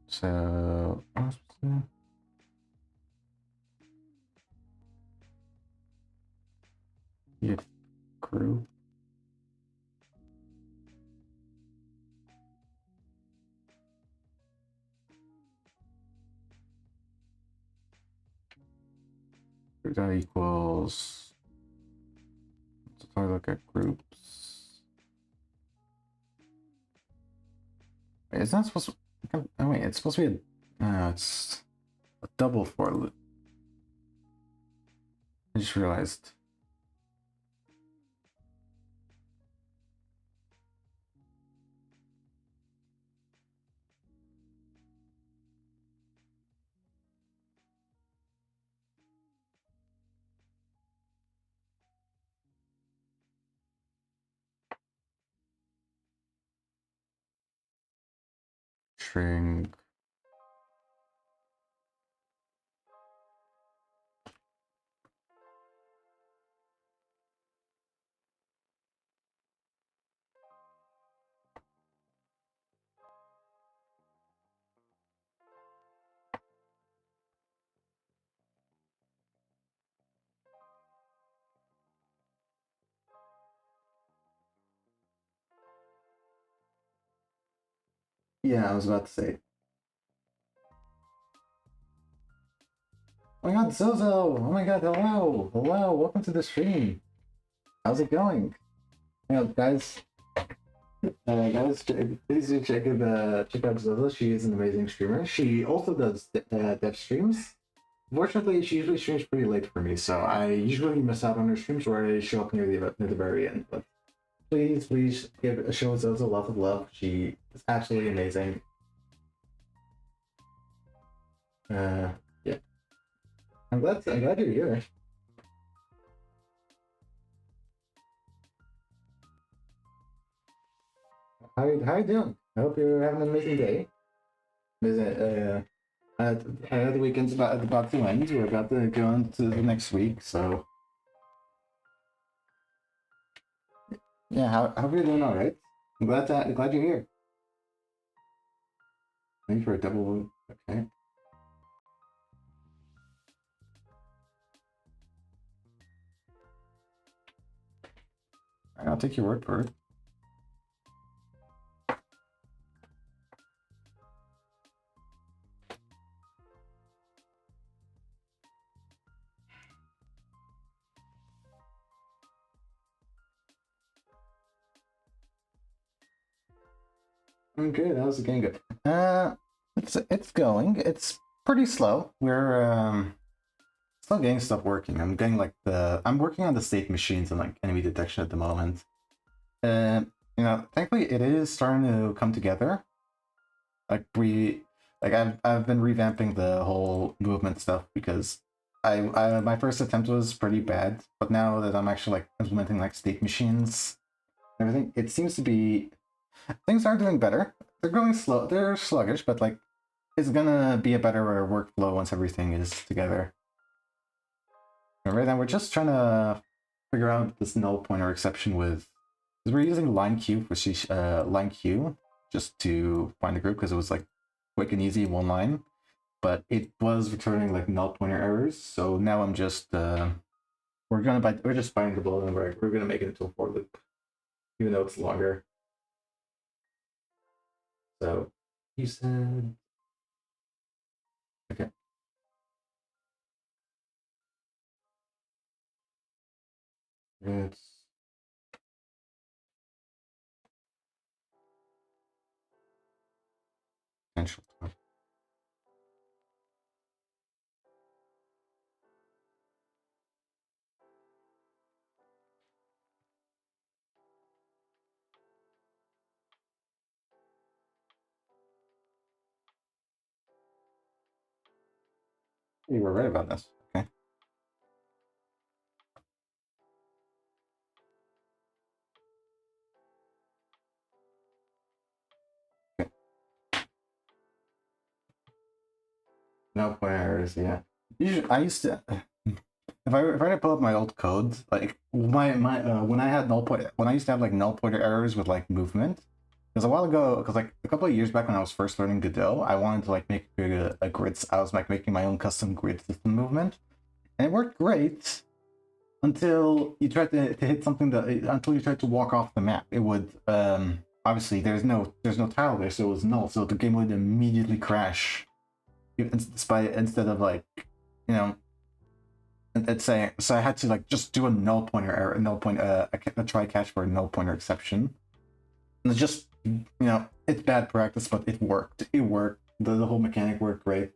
so if group that equals, let's look at groups. Wait, it's not supposed to, oh wait, it's supposed to be it's a double for loop. I just realized. Shrink. Yeah, I was about to say. Oh my god, Zozo! Oh my god, hello! Hello, welcome to the stream. How's it going? You know, guys, guys, please do check out Zozo. She is an amazing streamer. She also does dev streams. Fortunately, she usually streams pretty late for me, so I usually miss out on her streams where I show up near the very end. But please show Zozo lots of love. She is absolutely amazing. Yeah, I'm glad you're here. How you doing? I hope you're having an amazing day. The weekend's about to end. We're about to go into the next week, so yeah. How are you doing? All right. I'm glad you're here. Thank you for a double. Okay. I'll take your word for it. Okay, that was the game good. It's going. It's pretty slow. We're still getting stuff working. I'm working on the state machines and like enemy detection at the moment. You know, thankfully it is starting to come together. I've been revamping the whole movement stuff because I my first attempt was pretty bad, but now that I'm actually like implementing like state machines and everything, it seems to be things are doing better. They're going slow. They're sluggish, but like it's gonna be a better workflow once everything is together. And right now, we're just trying to figure out this null pointer exception with, because we're using line Q for line Q just to find the group because it was like quick and easy one line, but it was returning like null pointer errors. So now I'm just we're just finding the bullet and we're gonna make it into a for loop, even though it's longer. So you said okay. It's potential. You were right about this. Okay. Okay. No pointers, yeah. Usually, I used to. If I were to pull up my old code, like my when I had when I used to have like null pointer errors with like movement, because a while ago, because like a couple of years back when I was first learning Godot, I wanted to like make a grid. I was like making my own custom grid system movement, and it worked great until you tried to hit something that until you tried to walk off the map. It would obviously there's no tile there, so it was null. So the game would immediately crash. Instead of like you know it's saying, so I had to like just do a null pointer error, a try catch for a null pointer exception. And it's just it's bad practice, but it worked. It worked. The whole mechanic worked great.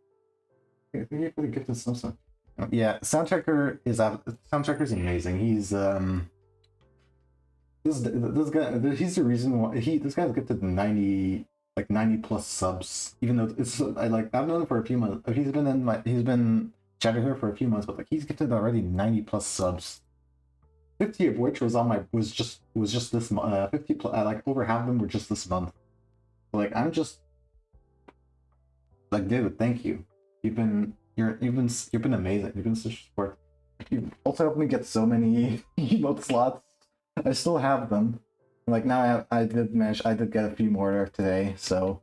I think you could get this some. Yeah, Soundtracker is amazing. He's this guy. He's the reason why this guy's get to 90 plus subs. Even though it's I've known him for a few months. He's been chatted here for a few months, but like he's gifted already 90 plus subs. 50 of which was just this month. 50 plus, like over half of them were just this month. Like I'm just like, dude, thank you. You've been amazing. You've been such support. You also helped me get so many emote slots. I still have them. Like now I did get a few more today, so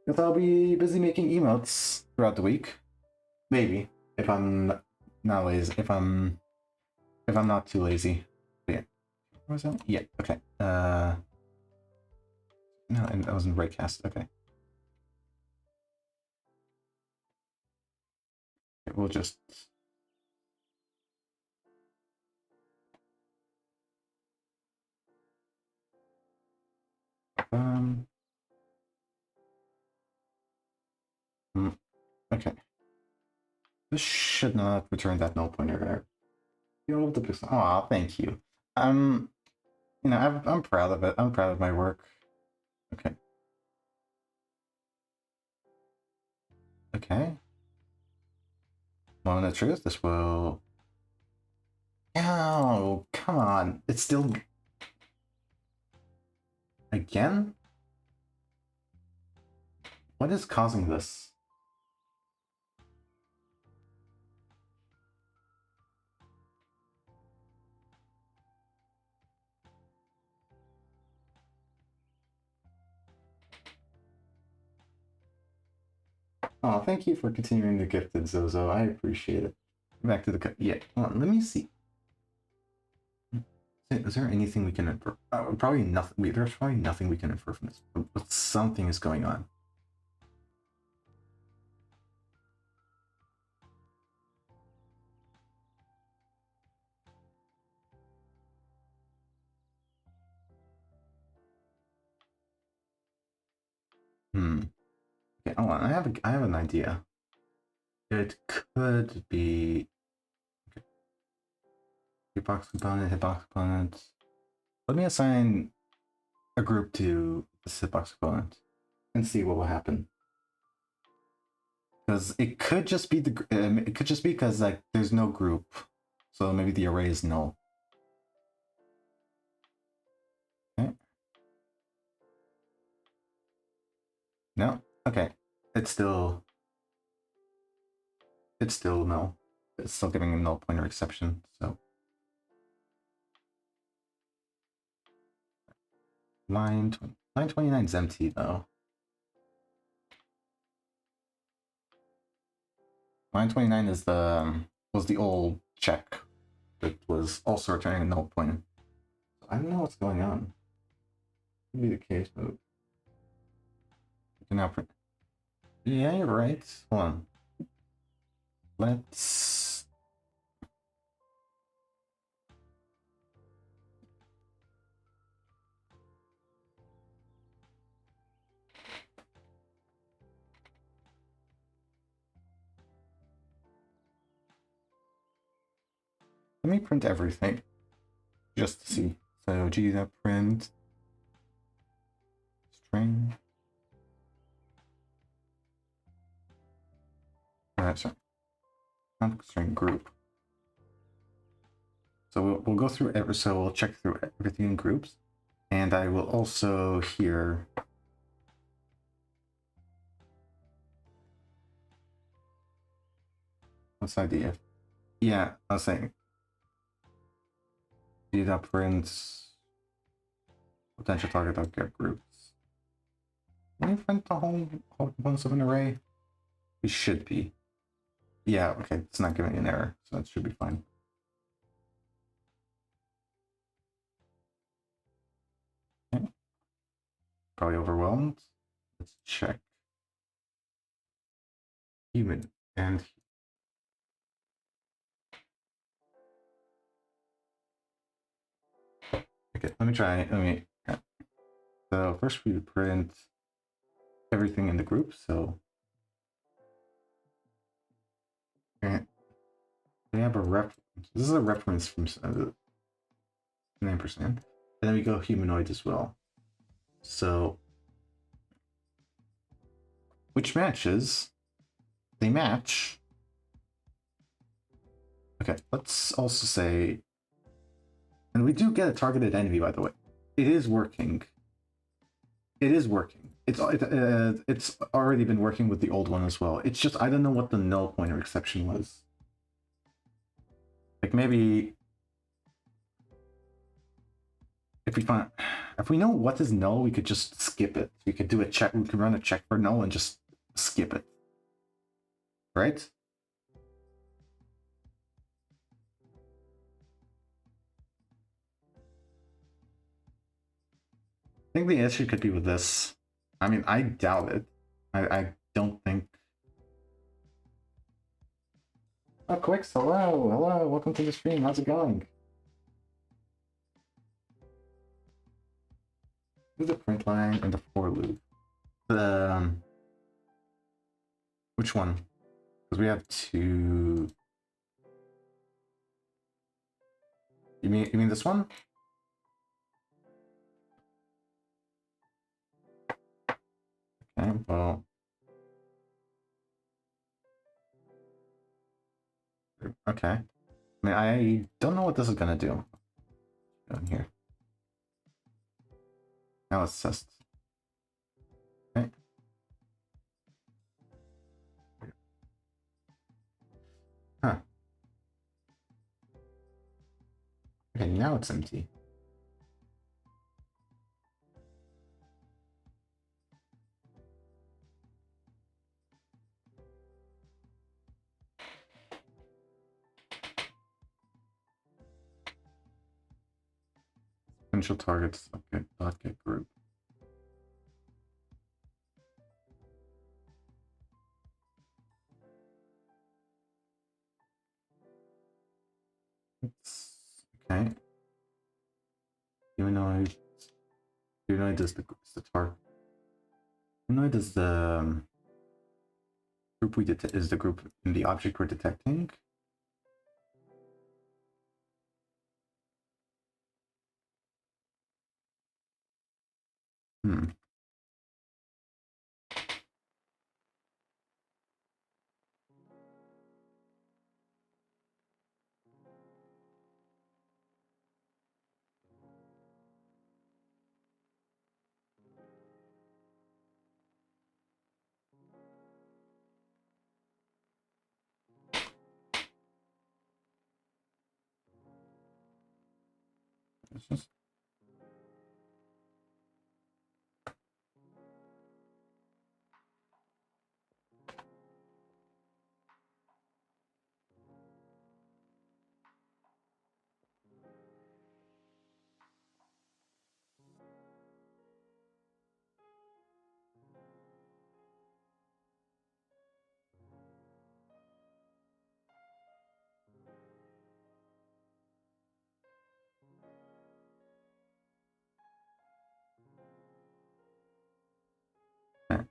I guess I'll be busy making emotes throughout the week. Maybe. If I'm not lazy, if I'm not too lazy. But yeah. What was that? Yeah, okay. No, and that wasn't Breakcast. Okay. We'll just okay. This should not return that null pointer error. You love the pixel. Aw, thank you. I'm proud of it. I'm proud of my work. Okay. Okay. Moment of truth. This will. Oh, come on. It's still. Again? What is causing this? Oh, thank you for continuing the gifted, Zozo. I appreciate it. Back to the yeah. Hold on, let me see. Is there anything we can infer? Probably nothing. There's probably nothing we can infer from this, but something is going on. Okay, hold on. I have an idea. It could be hitbox component. Let me assign a group to this hitbox component and see what will happen. Because it could just be it could just be because like there's no group, so maybe the array is null. Okay. No. Okay. It's still null. It's still giving a null pointer exception. So line 29 is empty though. Line 29 is was the old check that was also returning a null pointer. So I don't know what's going on. Could be the case, but you can now print. Yeah, you're right. Hold on. Let's. Let me print everything just to see. So print string. Sorry. non-constrained group. So we'll go through so we'll check through everything in groups, and I will also here. What's the idea? Yeah, I was saying. Data prints potential target object groups. Can we print the whole components of an array? We should be. Yeah, okay, it's not giving an error, so that should be fine. Okay. Probably overwhelmed. Let's check. Human and okay, let me try. Yeah. So first we print everything in the group. So okay. We have a reference. This is a reference from 9%. And then we go humanoid as well. So which matches? They match. Okay, let's also say, and we do get a targeted enemy, by the way. It is working. It is working. It's already been working with the old one as well. It's just I don't know what the null pointer exception was. Like maybe if we know what is null, we could just skip it. We could do a check. We could run a check for null and just skip it. Right? I think the issue could be with this. I mean, I doubt it. I don't think. Oh, Quicks, hello, welcome to the stream. How's it going? Do the print line and the for loop. The which one? Because we have two. You mean this one? Okay, well. Okay. I mean, I don't know what this is gonna do. Down here. Now let's test. Okay. Huh. Okay, now it's empty. Potential targets. Okay, .get group. It's okay. Humanoid is the target. Humanoid is the group we detect is the group in the object we're detecting. Hmm. It's just okay.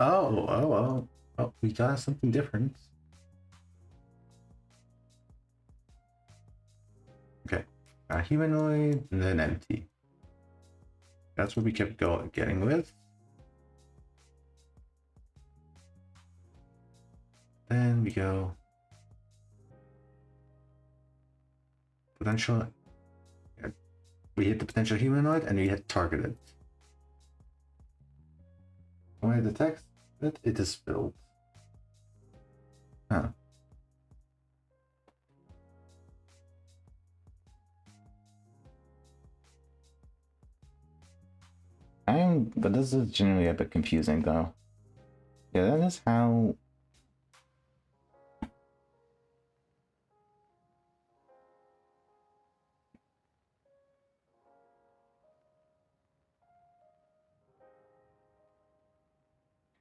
Oh, we got something different. Okay, humanoid and then empty. That's what we kept getting with. Then we go potential. We hit the potential humanoid and we hit targeted. When I detect it, it is filled. Huh. But this is genuinely a bit confusing though. Yeah, that is how.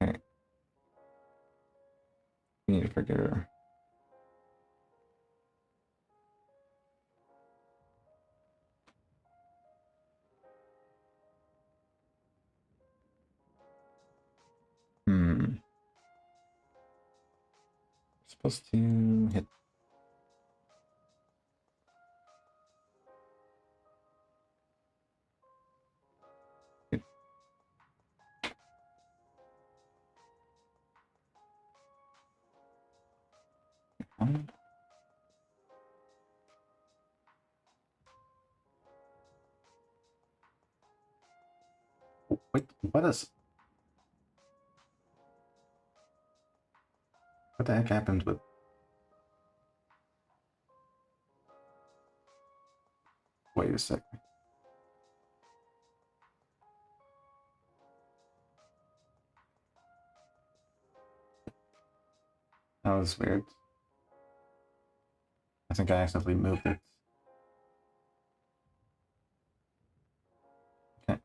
Okay. We need to figure. Supposed to hit. Wait, what the heck happened with? Wait a second. That was weird. I think I accidentally moved it. Okay.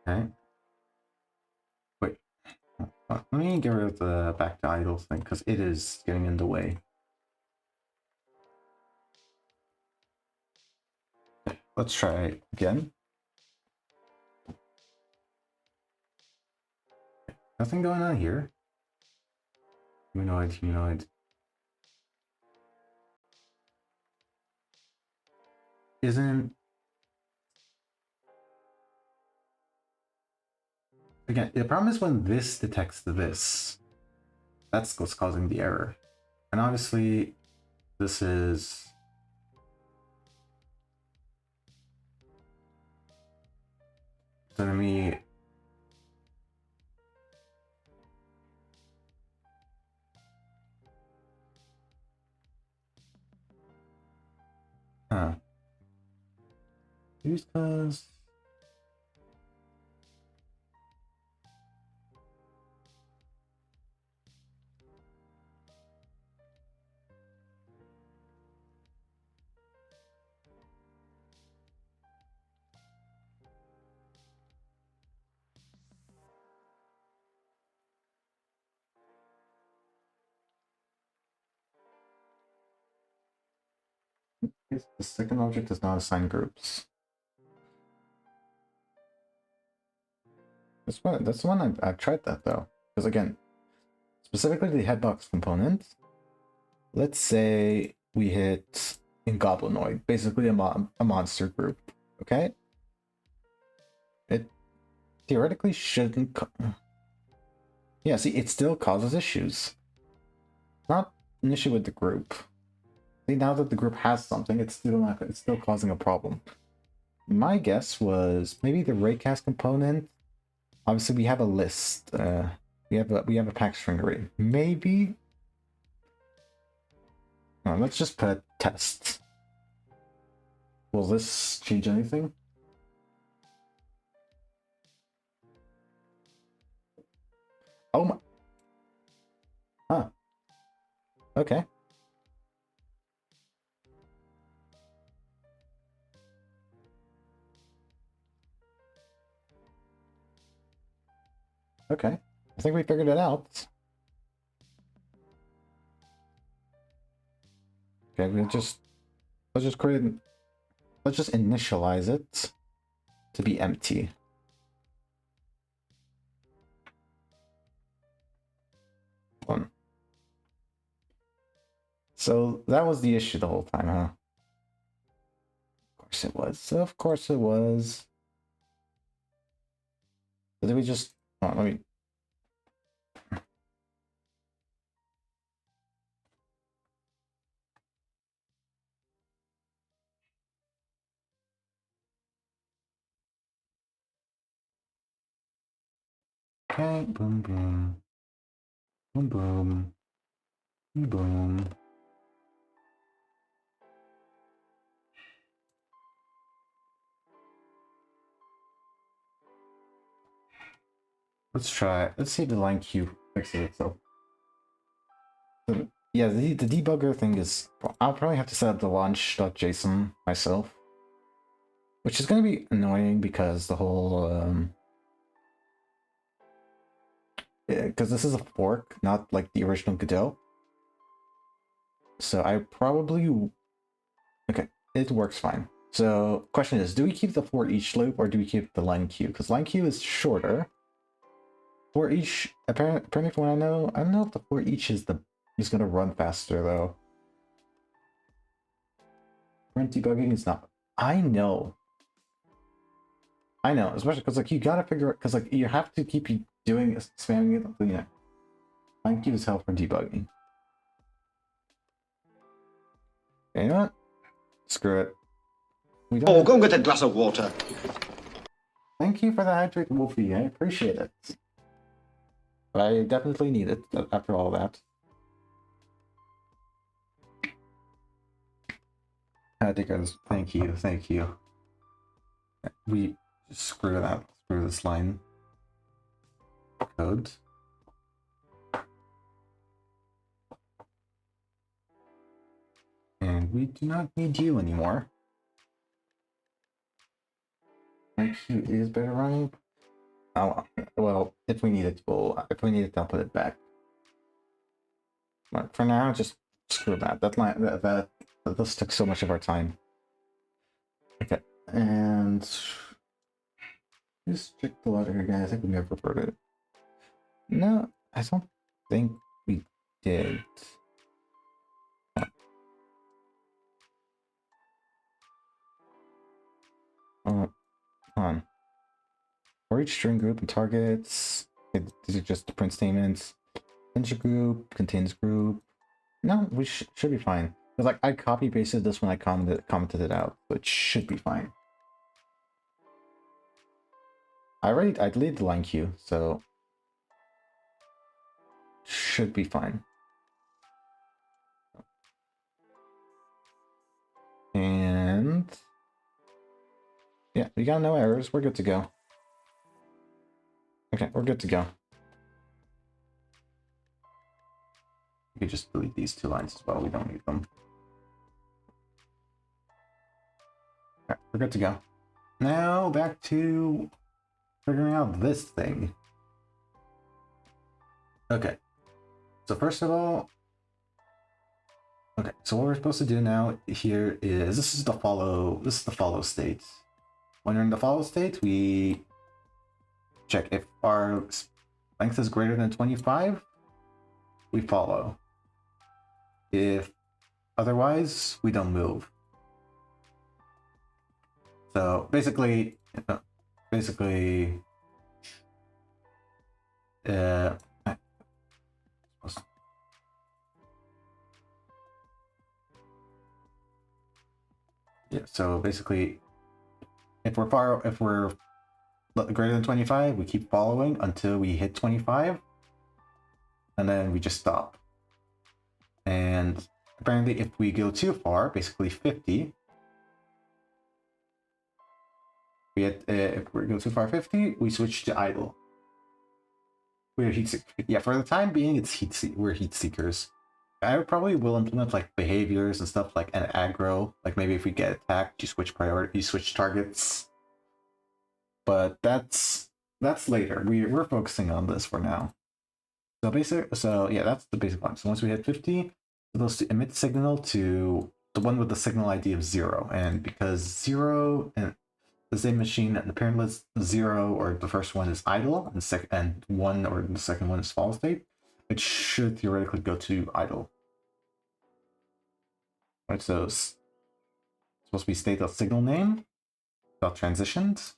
Okay. Wait. Let me get rid of the back to idle thing because it is getting in the way. Okay, let's try again. Nothing going on here. Humanoid. Isn't. Again, the problem is when this detects this. That's what's causing the error. And obviously, this is. Telling me. Huh. Use cause. The second object does not assign groups. That's the one I've tried that though. Because again, specifically the headbox component, let's say we hit in Goblinoid, basically a monster group, okay? It theoretically shouldn't. Yeah, see, it still causes issues. Not an issue with the group. See, now that the group has something, it's still causing a problem. My guess was maybe the raycast component. Obviously, we have a list. We have a pack string array. Maybe. Let's just put test. Will this change anything? Oh my. Huh. Okay. Okay. I think we figured it out. Okay, let's just initialize it. to be empty. One. So that was the issue the whole time, huh? Of course it was. Of course it was. So did we just... Oh, let me... Okay, boom, boom. Boom, boom. Boom, boom. Let's try. Let's see if the line Q fixes itself. So, yeah, the debugger thing is... I'll probably have to set up the launch.json myself. Which is going to be annoying because the whole... because this is a fork, not like the original Godot. So I probably... Okay, it works fine. So question is, do we keep the for each loop or do we keep the line Q? Because line Q is shorter. For each, apparently from what I don't know if the for each is gonna run faster though. Current debugging is not. I know, especially because like you gotta figure out because like you have to keep doing spamming it. You know, line Q is help for debugging. Okay, you know what? Screw it. We don't. Oh, go and get a glass of water. Thank you for the hydrate, Wolfie. I appreciate it. I definitely need it after all that. Diggers, thank you, thank you. We screw this line code. And we do not need you anymore. Like Q is better running. Oh well, if we need it, I'll put it back. But for now, just screw that. That this took so much of our time. Okay, and just check the letter here, guys. I think we never wrote it. No, I don't think we did. Hold on. For each string group and targets, these are just the print statements. Enter group, contains group. No, we should be fine. Because like I copy pasted this when I commented it out, so it should be fine. I deleted the line Q, so should be fine. And yeah, we got no errors. We're good to go. Okay, we're good to go. We could just delete these two lines as well. We don't need them. Okay, we're good to go. Now back to figuring out this thing. Okay. So first of all, okay, so what we're supposed to do now here is this is the follow state. When you're in the follow state, we check if our length is greater than 25, we follow. If otherwise, we don't move. So basically, yeah, so basically, if we're greater than 25, we keep following until we hit 25, and then we just stop. And apparently, if we go too far, basically 50, if we go too far 50, we switch to idle. We're yeah, for the time being, we're heat seekers. I probably will implement like behaviors and stuff like an aggro, like maybe if we get attacked, you switch priority, you switch targets. But that's later. We're focusing on this for now. So yeah, that's the basic one. So once we hit 50, we're supposed to emit signal to the one with the signal ID of 0, and because 0 and the same machine and the parent list 0 or the first one is idle and 1 or the second one is follow state, it should theoretically go to idle. Right, so it's supposed to be state.signal name dot transitions.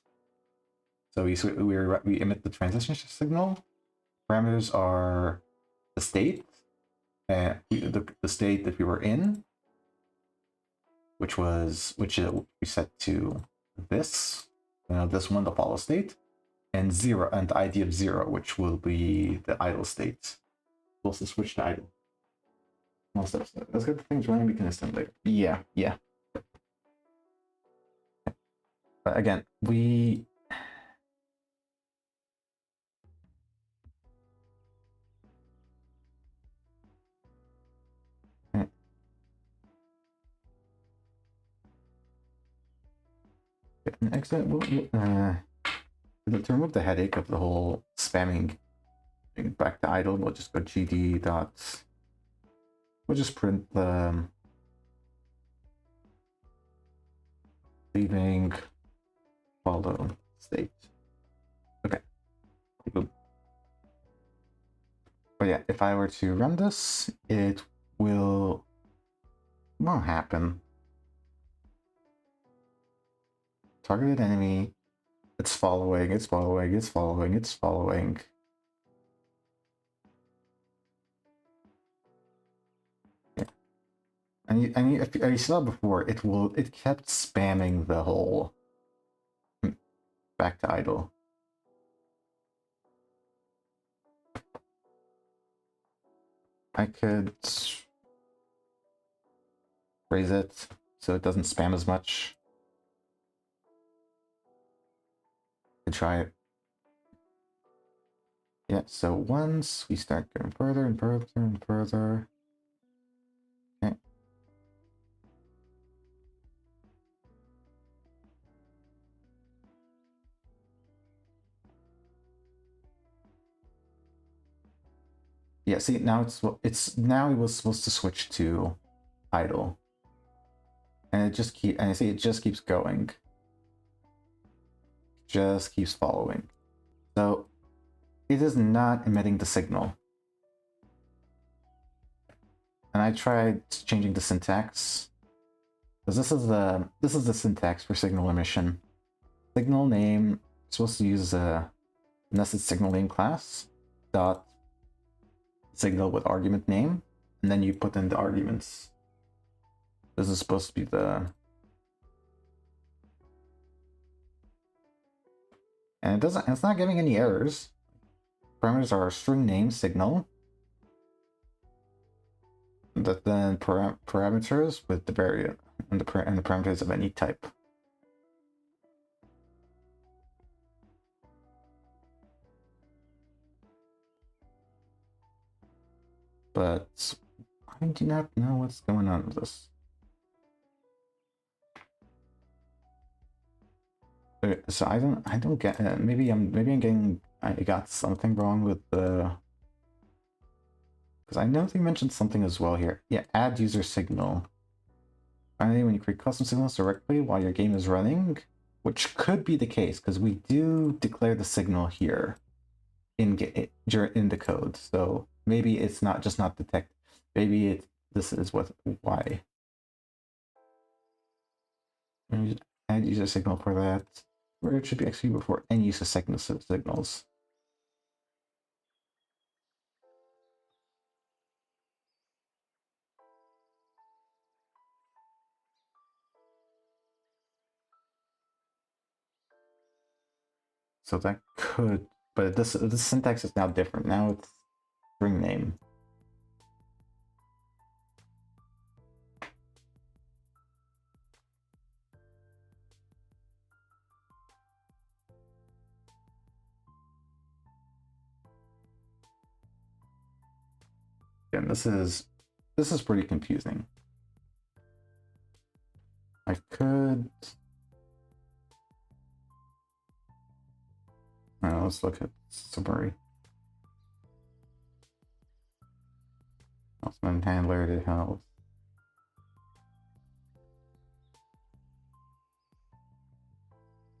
So we emit the transition signal. Parameters are the state and the state that we were in, which we set to this, this one, the follow state, and 0, and the ID of 0, which will be the idle state. We'll also switch to idle. Let's get the things running. We can assemble later. Yeah. But again, we exit. To remove the headache of the whole spamming back to idle, we'll just go gd dot. We'll just print the leaving follow state. Okay. But yeah, if I were to run this, it won't happen. Targeted enemy. It's following. And you saw before, it kept spamming the whole back to idle. I could raise it so it doesn't spam as much. To try it. Yeah, so once we start going further and further and further. Okay. Yeah, see, now now it was supposed to switch to idle. And it just keeps going. Just keeps following. So it is not emitting the signal. And I tried changing the syntax, because this is the syntax for signal emission. Signal name is supposed to use a nested signal name class dot signal with argument name, and then you put in the arguments. This is supposed to be the, and it's not giving any errors. Parameters are string name signal, but then parameters with the variant and the parameters of any type. But I do not know what's going on with this. Okay, so I don't get it. Maybe I got something wrong with the, because I know they mentioned something as well here. Yeah, add user signal. Finally, when you create custom signals directly while your game is running, which could be the case because we do declare the signal here in the code. So maybe it's not detect. Maybe this is why. Add user signal for that, where it should be executed before any user signals. So that could, but this syntax is now different. Now it's string name. And this is pretty confusing. I could. Let's look at summary. Osman handler to help.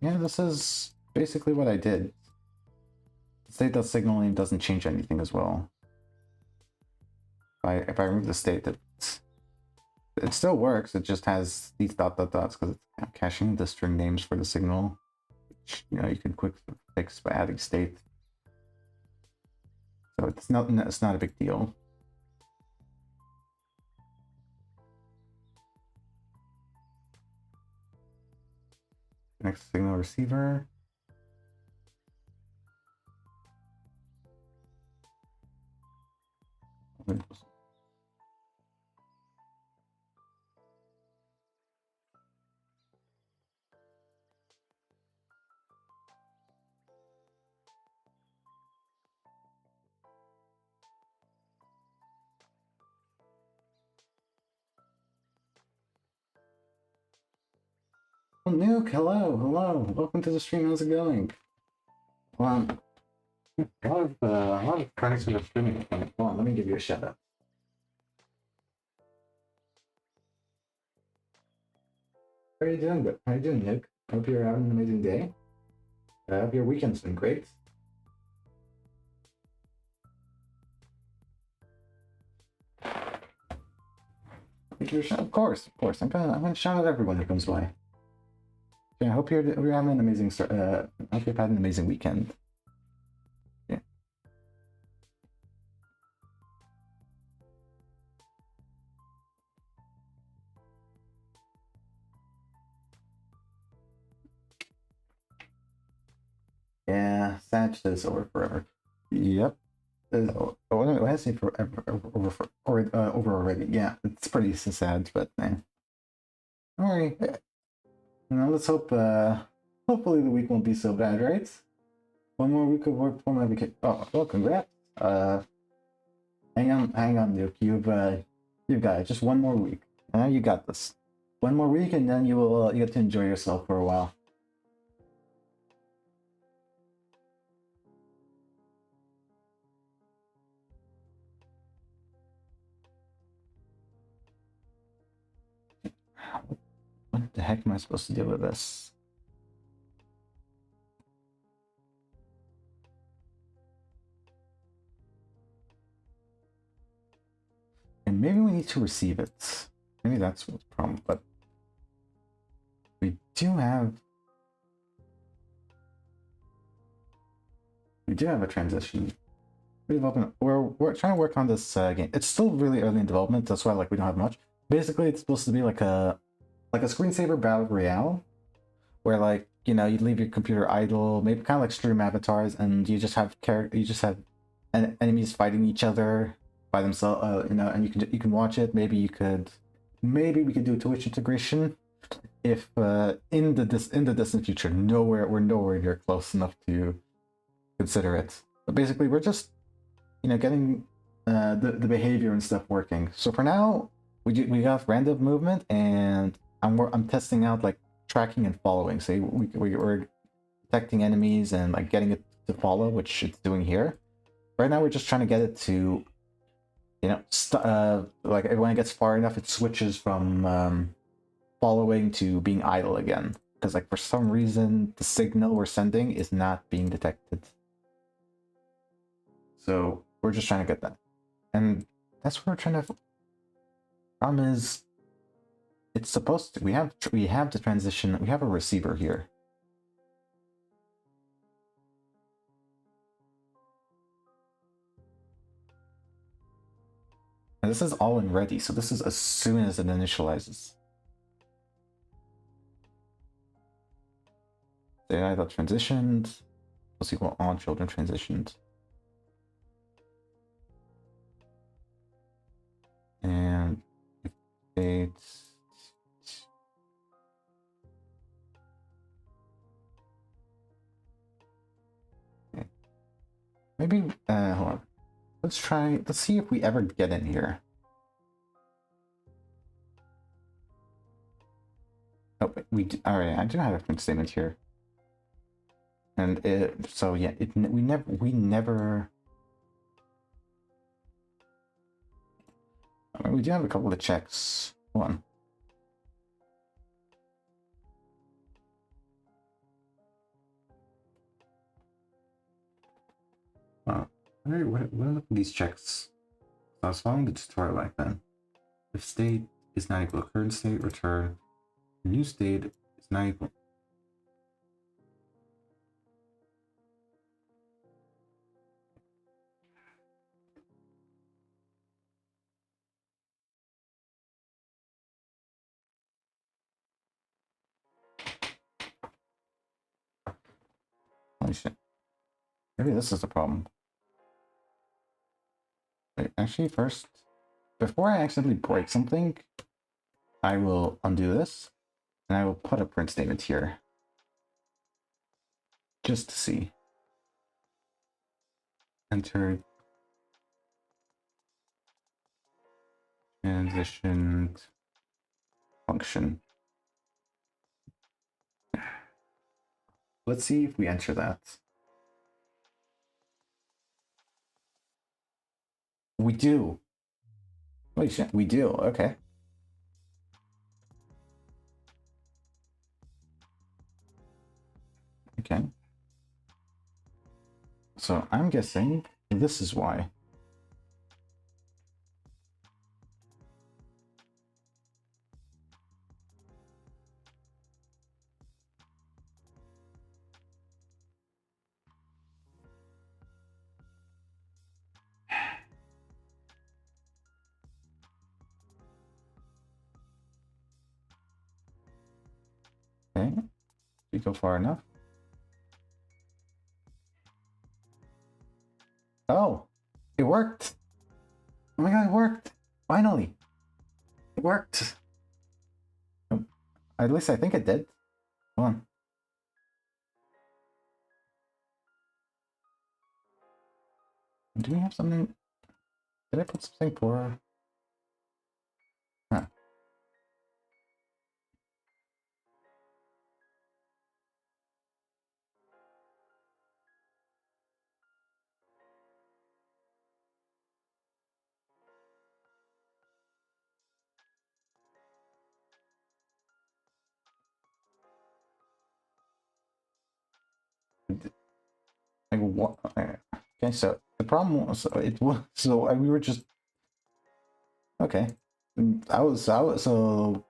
yeah, this is basically what I did. State.signal name doesn't change anything as well. If I remove the state, it still works. It just has these dot dot dots because it's caching the string names for the signal. Which, you know, you can quick fix by adding state. So it's not a big deal. Next signal receiver. Oh, Nuke, hello. Welcome to the stream. How's it going? Well, a lot of credits for the streaming. Hold on, let me give you a shout out. How are you doing? Good. How are you doing, Nuke? Hope you're having an amazing day. I hope your weekend's been great. Of course. I'm gonna shout out everyone who comes by. Yeah, I hope you're having an amazing I hope you've had an amazing weekend. Yeah. Yeah, Sag is over forever. Yep. When I say forever, over already, yeah, it's pretty sad, but man. Don't worry. Now let's hope. Hopefully the week won't be so bad, right? One more week of work before my vacation. Oh, well, congrats. Hang on, Duke. You've got it. Just one more week. You got this. One more week, and then you get to enjoy yourself for a while. What the heck am I supposed to do with this? And maybe we need to receive it. Maybe that's what's the problem, but we do have a transition. We're trying to work on this game. It's still really early in development, that's why we don't have much. Basically, it's supposed to be like a screensaver battle royale, where you leave your computer idle, maybe kind of like stream avatars, and you just have enemies fighting each other by themselves, and you can watch it. Maybe we could do a Twitch integration if in the distant future. We're nowhere near close enough to consider it. But basically, we're just getting the behavior and stuff working. So for now, we got random movement, and I'm testing out tracking and following. So we're detecting enemies and getting it to follow, which it's doing here. Right now, we're just trying to get it to when it gets far enough, it switches from following to being idle again. Because for some reason, the signal we're sending is not being detected. So we're just trying to get that, and that's what we're trying to. Problem is, it's supposed to. We have the transition. We have a receiver here. And this is all in ready, so this is as soon as it initializes. The AI that transitioned plus equal all children transitioned. And it's okay. Maybe hold on. Let's see if we ever get in here. Oh, all right, I do have a print statement here. And we never I mean, we do have a couple of checks. Hold on. What are these checks? So I was following the tutorial back then. If state is not equal to current state, return. New state is not equal. Holy shit. Maybe this is the problem. Wait, actually, first, before I accidentally break something, I will undo this, and I will put a print statement here. Just to see. Enter transitioned function. Let's see if we enter that. We do. Holy shit, we do. Okay. Okay. So I'm guessing this is why. Okay. We go far enough. Oh, it worked. Oh my god, it worked. Finally. It worked. Oh, at least I think it did. Hold on. Do we have something? Did I put something for? Huh. Like what? Okay, so the problem was it was so we were just okay. I was so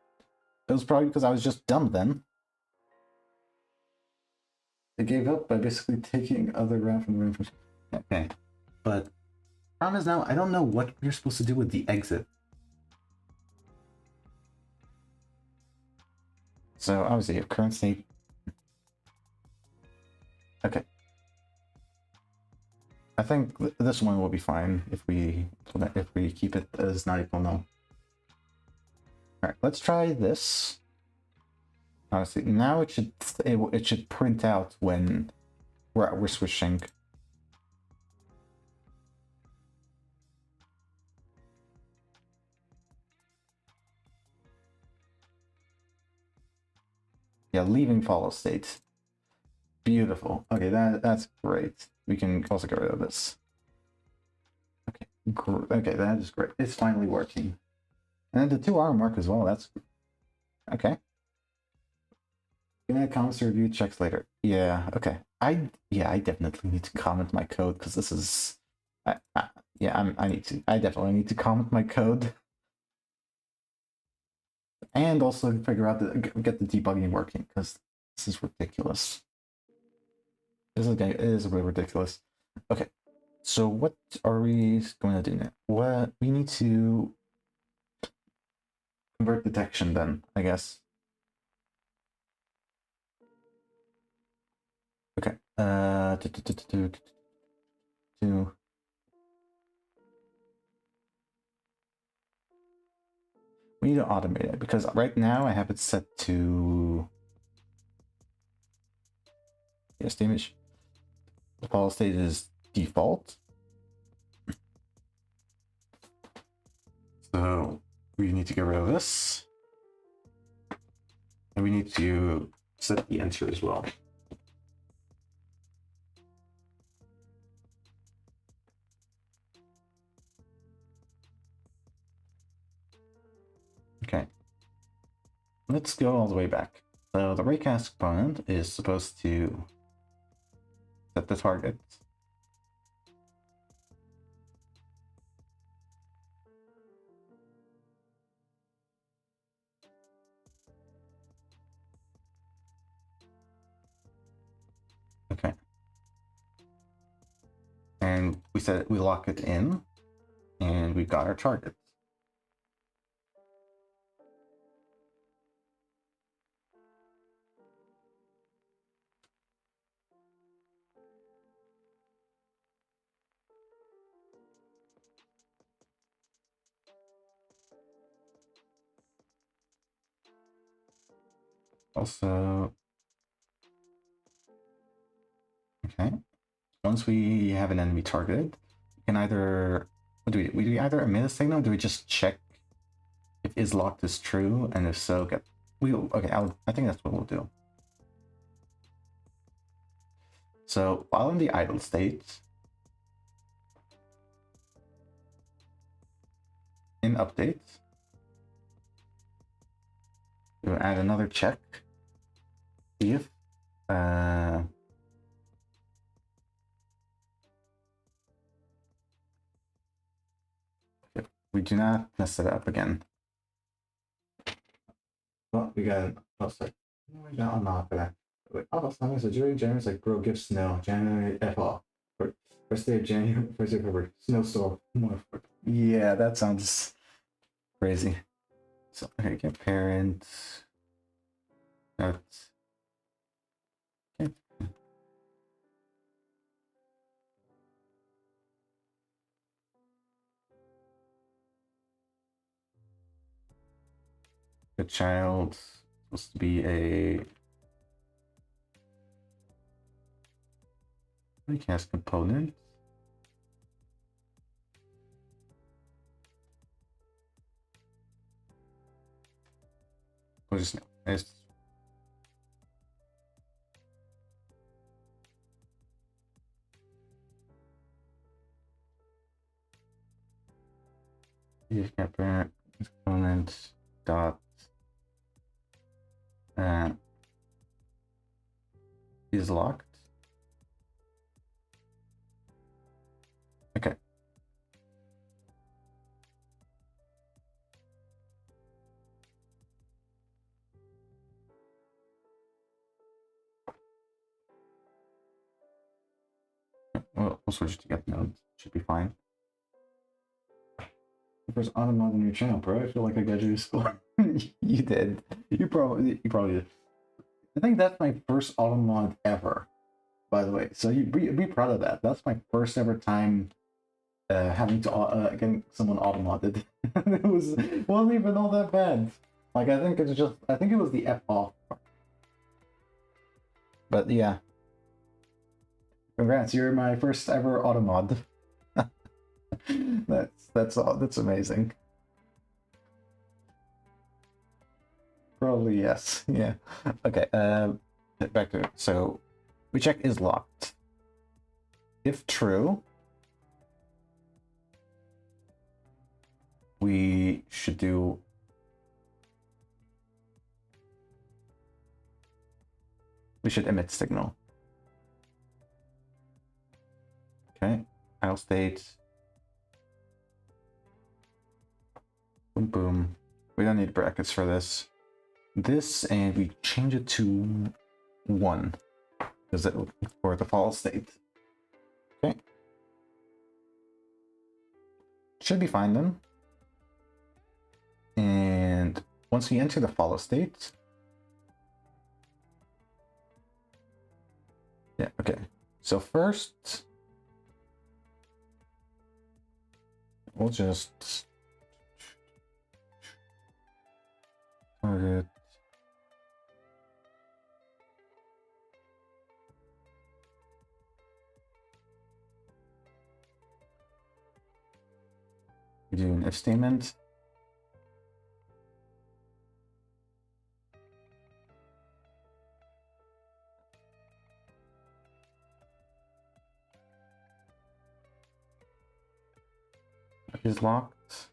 it was probably because I was just dumb then. They gave up by basically taking other route from the reinforcement. Okay, but problem is now I don't know what we're supposed to do with the exit. So obviously, if current state. Okay. I think this one will be fine if we keep it as not equal null. All right, let's try this. Honestly, now it should print out when we're switching. Yeah, leaving follow state. Beautiful. Okay, that's great. We can also get rid of this. Okay, okay, that is great. It's finally working. And the 2-hour mark as well. That's okay. Gonna comments to review checks later. Yeah. Okay. I definitely need to comment my code because this is. I need to. I definitely need to comment my code. And also figure out get the debugging working because this is ridiculous. It is really ridiculous. Okay, so what are we going to do now? What we need to convert detection then, I guess. Okay. We need to automate it because right now I have it set to yes, the image. The follow state is default. So we need to get rid of this. And we need to set the enter as well. Okay. Let's go all the way back. So the raycast component is supposed to set the target. Okay. And we said we lock it in, and we got our target. Also, okay. Once we have an enemy targeted, we can either what do we either emit a signal? Or do we just check if is locked is true, and if so, get okay. I think that's what we'll do. So while in the idle state, in updates, we'll add another check. See if if we do not mess it up again. Well, we got sorry. We got unlock that. Wait, something so during January, like bro, give snow. January FL. First day of January, first day of February. Snowstorm. Yeah, that sounds crazy. So okay, get parents. That's okay. The child supposed to be a recast component. Or just it's parent component dot is locked. Okay. Well, we'll switch to get nodes. Should be fine. First autumn on your channel, bro. I feel like I got you to school. You did. You probably did. I think that's my first autumn mod ever, by the way. So you be proud of that. That's my first ever time having to getting someone autumn modded. Wasn't even all that bad. Like I think it was the F off part. But yeah. Congrats, you're my first ever autumn mod. That's amazing. Probably yes. Yeah. Okay. Back to it. So we check is locked. If true, we should do. We should emit signal. Okay. Idle state. Boom boom. We don't need brackets for this. This, and we change it to 1 because it for the fall state. Okay. Should be fine then. And once we enter the follow state. Yeah, okay. So first we'll just target we do an if statement. Is locked.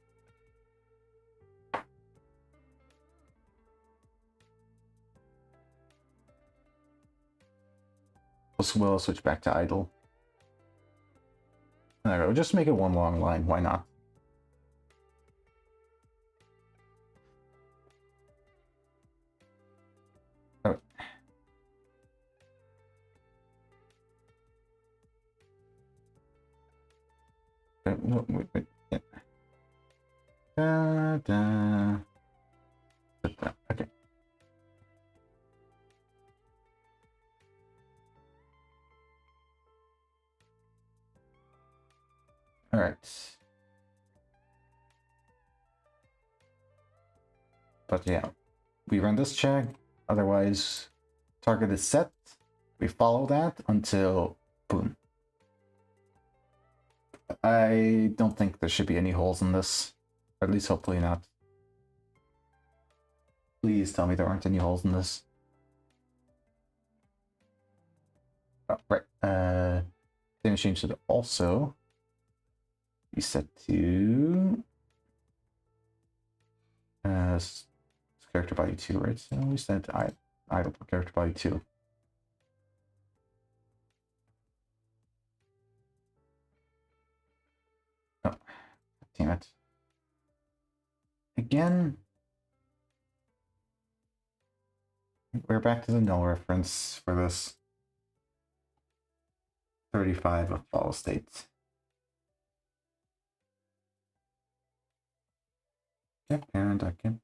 We'll switch back to idle. There we go. Just make it one long line. Why not? Oh. no, wait, yeah. Da, da. Okay. All right. But yeah, we run this check. Otherwise, target is set. We follow that until boom. I don't think there should be any holes in this. Or at least hopefully not. Please tell me there aren't any holes in this. Oh, right. The machine should also be set to character body 2, right? So we set to idle character body 2. Oh, damn it. Again, we're back to the null reference for this 35 of follow state. Yep, and I can.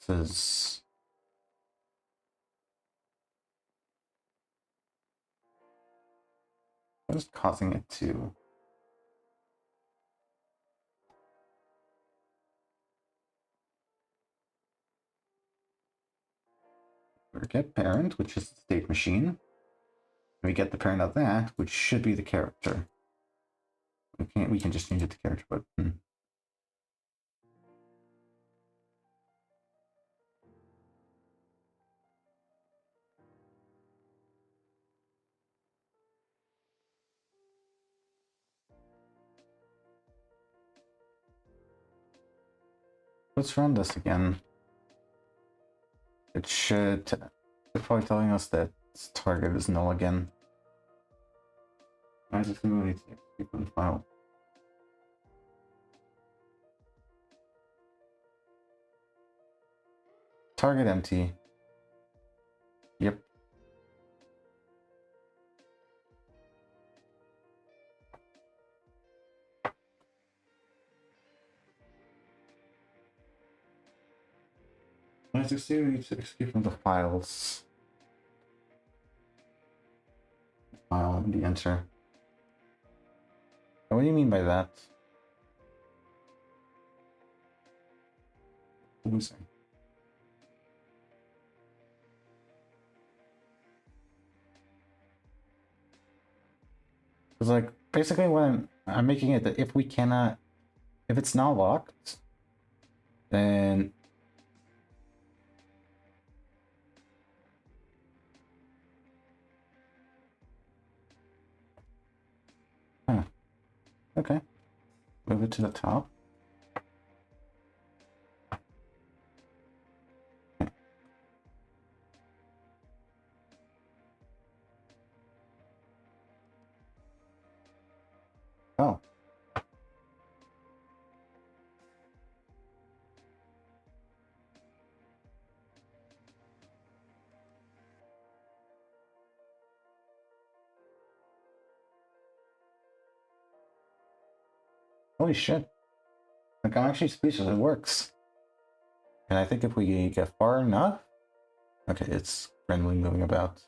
Says what is causing it to get parent, which is the state machine. We get the parent of that, which should be the character. We can just change it to character, but let's run this again. It should. It's probably telling us that target is null again. Why is it going to execute the file? Target empty. Yep. Let's execute from the files. File and the enter. What do you mean by that? Losing. It's like basically what I'm making it that if we cannot, if it's not locked, then huh. Okay. Move it to the top. Oh. Holy shit. Like I'm actually speechless. It works. And I think if we get far enough, okay, it's randomly moving about.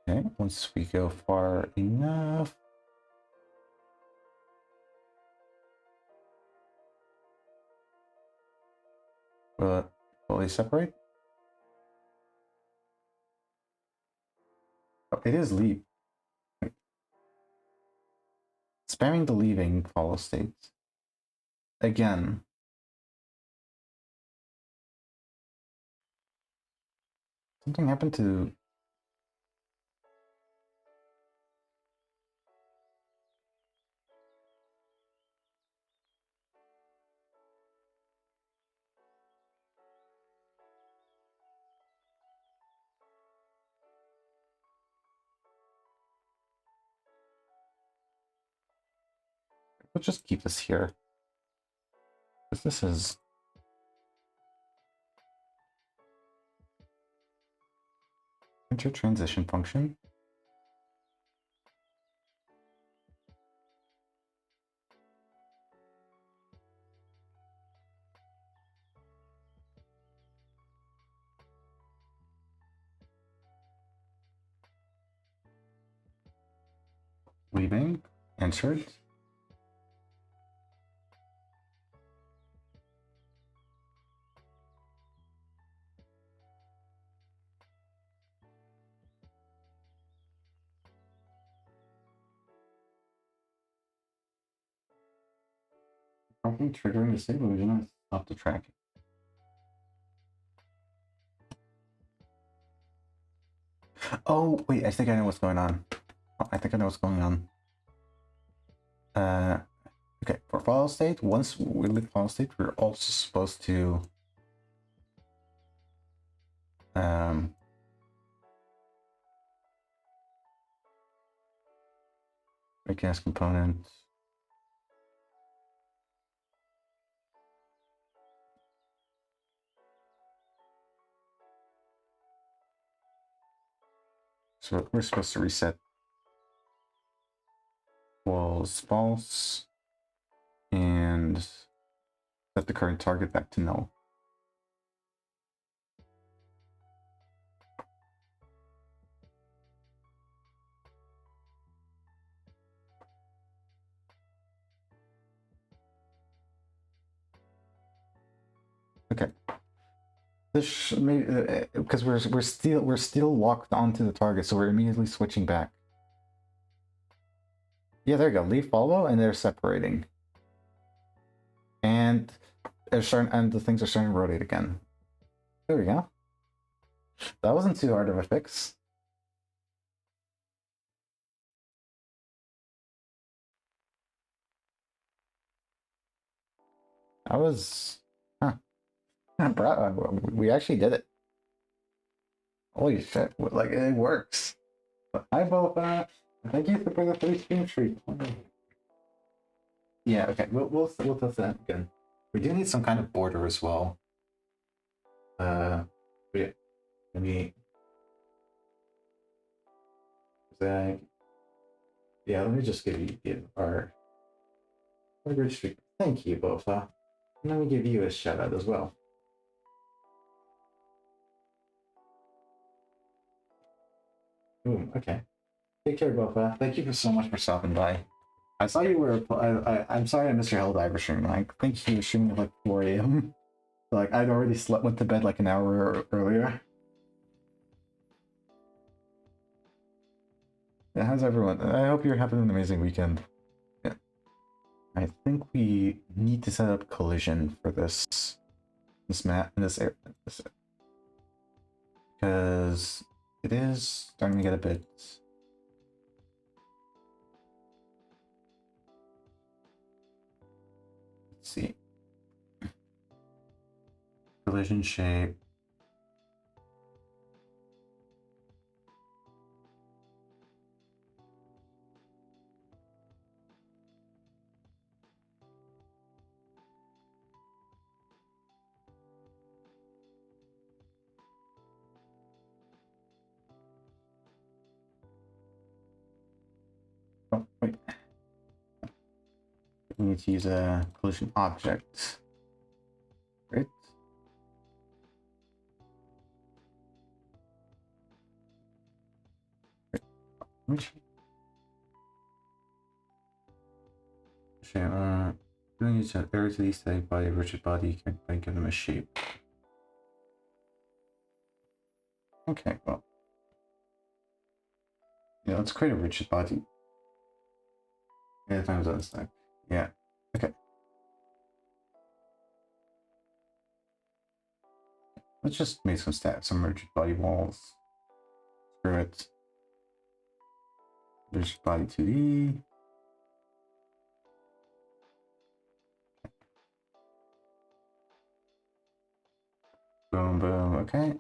Okay, once we go far enough. Will it fully separate? Oh, it is leave. Spamming the leaving follow state. Again. Something happened to... Let's just keep this here. Because this is... Enter transition function. Leaving. Entered. Properly triggering the save illusion. Stop the tracking. Oh, wait, I think I know what's going on. Oh, I think I know what's going on. Okay, for follow state, once we leave follow state, we're also supposed to make as component. So we're supposed to reset walls false and set the current target back to null. Okay. This maybe because we're still locked onto the target, so we're immediately switching back. Yeah, there you go. Leave follow, and they're separating, and they're starting, and the things are starting to rotate again. There we go. That wasn't too hard of a fix. That was, huh? Bro, we actually did it. Holy shit! Like it works. But hi, Boba. Thank you for the 3 stream. Yeah. Okay. We'll test that again. We do need some kind of border as well. But yeah. Let me. Yeah. Let me just give our great stream. Thank you, Boba. And let me give you a shout out as well. Boom. Okay. Take care, Boba. Thank you so much for stopping by. I saw you were. I'm sorry I missed your Helldiver stream. Like, I think he was streaming at like 4 a.m. Like, I'd already went to bed like an hour earlier. Yeah, how's everyone? I hope you're having an amazing weekend. Yeah. I think we need to set up collision for this map in this area. Because it is starting to get a bit. Let's see. Collision shape. Oh, wait. We need to use a collision object. Right? Which? Doing it to area to the east side by a rigid body can give them a shape. Okay, well. Yeah, let's create a rigid body. Yeah, times on stack. Yeah. Okay. Let's just make some rigid body walls. Screw it. Rigid body 2D. Boom, boom, okay.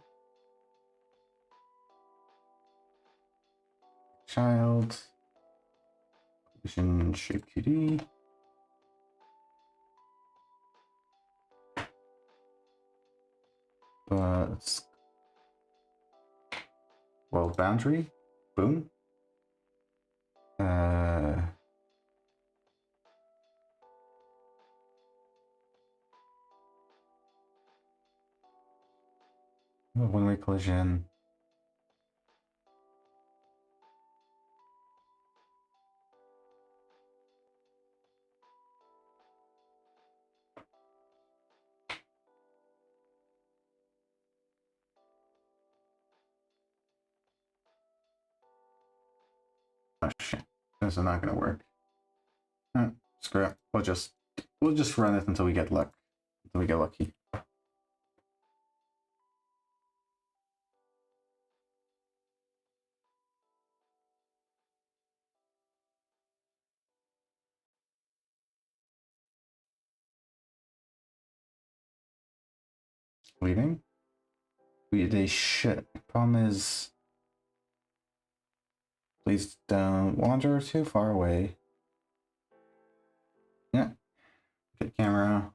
Child. Collision shape 2D. World boundary. Boom. One-way collision. Oh shit, this is not gonna work. Screw it. We'll just run it until we get luck. Until we get lucky. Leaving? They should. Problem is, please don't wander too far away. Yeah. Get camera.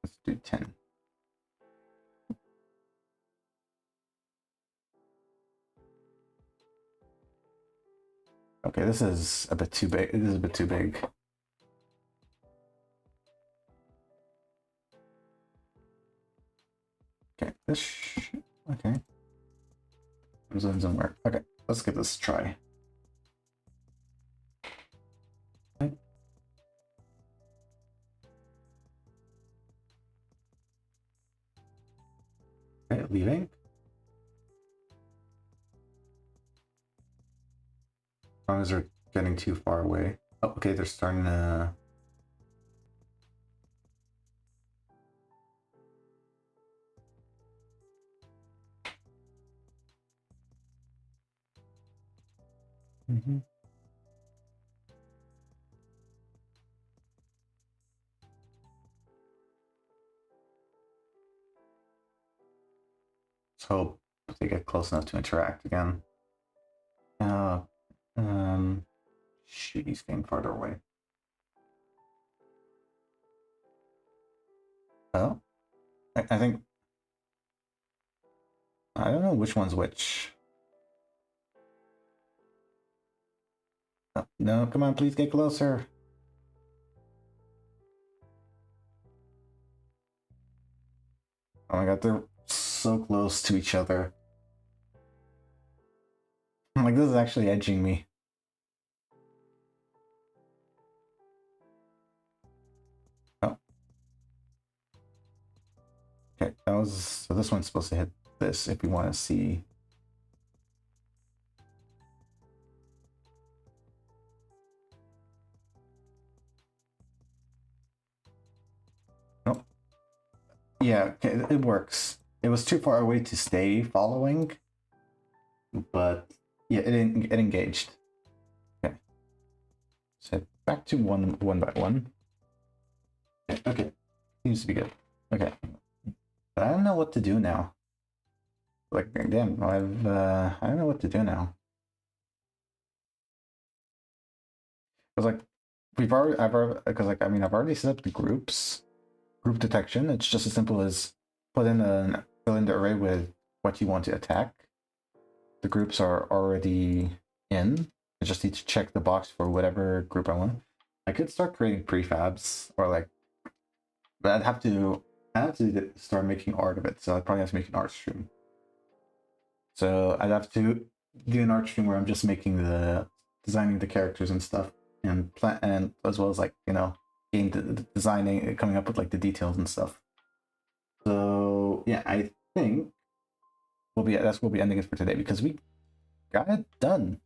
Let's do 10. Okay, this is a bit too big. This is a bit too big. Okay, okay. This doesn't work. Okay, let's give this a try. Okay. Okay, leaving. As long as they're getting too far away. Oh, okay, they're starting to. Let's hope they get close enough to interact again. Shoot, he's getting farther away. Oh, I think I don't know which one's which. Oh, no, come on, please get closer. Oh my god, they're so close to each other. Like, this is actually edging me. Oh. Okay, that was... So this one's supposed to hit this if you want to see... Oh. Yeah, okay, it works. It was too far away to stay following, but yeah, it engaged. Okay. So back to one by one. Okay. Seems to be good. Okay. But I don't know what to do now. Like, damn, I don't know what to do now. Because like I've already set up the group detection. It's just as simple as fill in the array with what you want to attack. The groups are already in. I just need to check the box for whatever group I want. I could start creating prefabs or like, but I'd have to start making art of it. So I'd probably have to make an art stream. So I'd have to do an art stream where I'm just making designing the characters and stuff, and as well as like, you know, designing, coming up with like the details and stuff. So yeah, I think we'll be ending it for today because we got it done.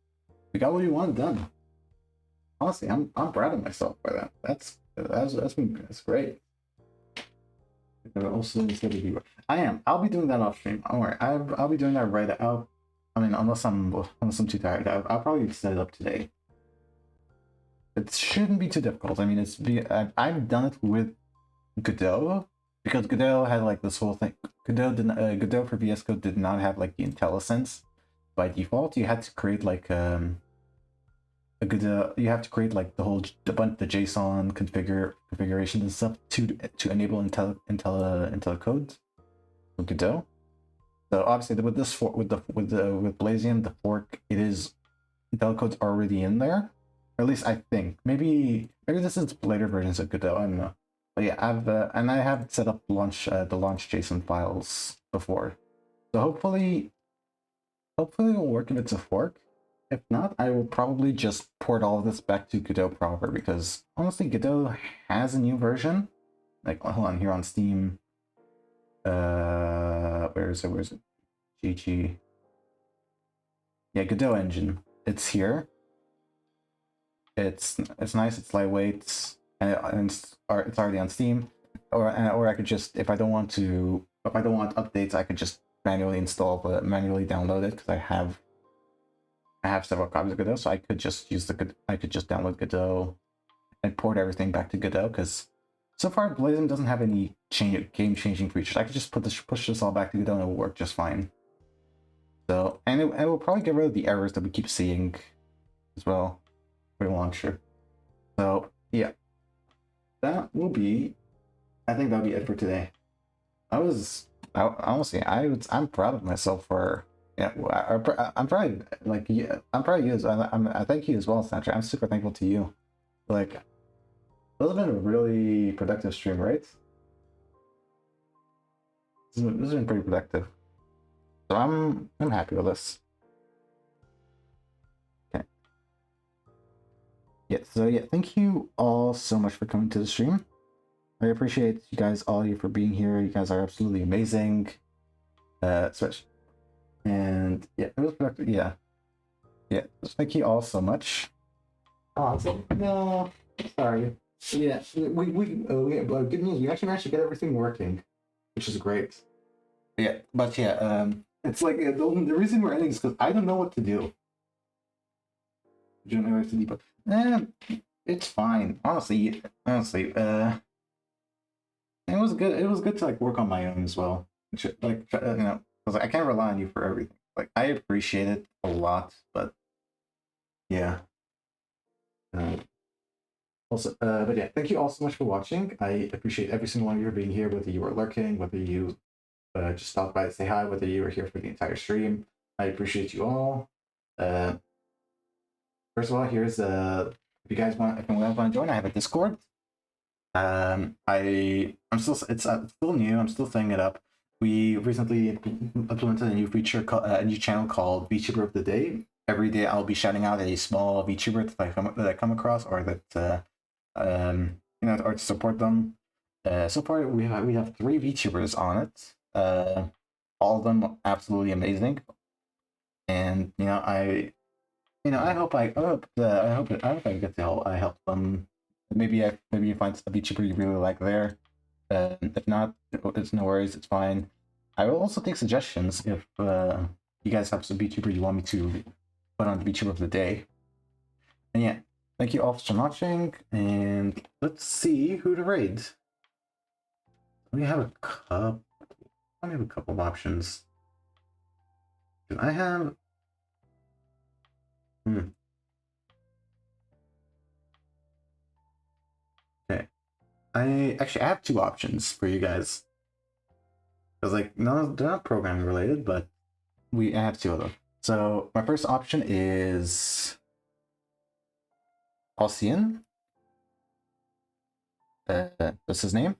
We got what we wanted done. Honestly, I'm proud of myself by that. That's great. Also, I am. I'll be doing that off stream. Don't worry. I'll be doing that right out. I mean, unless I'm too tired, I'll probably set it up today. It shouldn't be too difficult. I mean, I've done it with Godot because Godot had like this whole thing. Godot for VS Code did not have like the IntelliSense by default. You had to create like a you have to create like the JSON configuration and stuff to enable IntelliCode with Godot. So obviously with this with Blazium, the fork, it is IntelliCode's already in there. Or at least I think. Maybe this is later versions of Godot. I don't know. But yeah, I have set up the launch JSON files before. So hopefully it'll work if it's a fork. If not, I will probably just port all of this back to Godot proper, because honestly, Godot has a new version. Like, hold on, here on Steam. Where is it? GG. Yeah, Godot engine. It's here. It's nice. It's lightweight, and it's already on Steam. Or I could just, if I don't want updates, I could just manually download it, because I have several copies of Godot, so I could just download Godot and port everything back to Godot, because so far Blazium doesn't have any game-changing features. I could just push this all back to Godot and it will work just fine. So, and it will probably get rid of the errors that we keep seeing as well for the launcher. So yeah, I think that'll be it for today. I'm proud of myself for. Yeah, I'm probably like, yeah, I'm probably you as I thank you as well, Snatcher. I'm super thankful to you. Like, this has been a really productive stream, right? This has been pretty productive. So I'm happy with this. Okay. Yeah, so yeah, thank you all so much for coming to the stream. I appreciate you guys, all of you, for being here. You guys are absolutely amazing. Switch. And yeah, it was productive. Yeah. Thank you all so much. Oh, no, sorry. Yeah, good news. We actually managed to get everything working, which is great. Yeah, but yeah, it's like the reason we're ending is because I don't know what to do. You don't know what to do, but it's fine. Honestly, it was good. It was good to like work on my own as well. Like, I was like, I can't rely on you for everything. Like, I appreciate it a lot, but yeah. But yeah, thank you all so much for watching. I appreciate every single one of you being here, whether you were lurking, whether you just stopped by to say hi, whether you were here for the entire stream. I appreciate you all. First of all, here's if you guys want to join, I have a Discord. I'm still it's still new. I'm still setting it up. We recently implemented a new feature, a new channel called VTuber of the Day. Every day I'll be shouting out a small VTuber that I come across, or that or to support them. So far we have 3 VTubers on it. All of them absolutely amazing, and I hope I get to help them. Maybe you find a VTuber you really like there. If not, it's no worries, it's fine. I will also take suggestions if you guys have some VTuber you want me to put on the VTuber of the day. And yeah, thank you all for watching, and let's see who to raid. We have a couple. I have a couple of options. I have. Okay. I have 2 options for you guys. Because like, no, they're not programming related, but I have 2 of them. So my first option is Alcian. That's his name.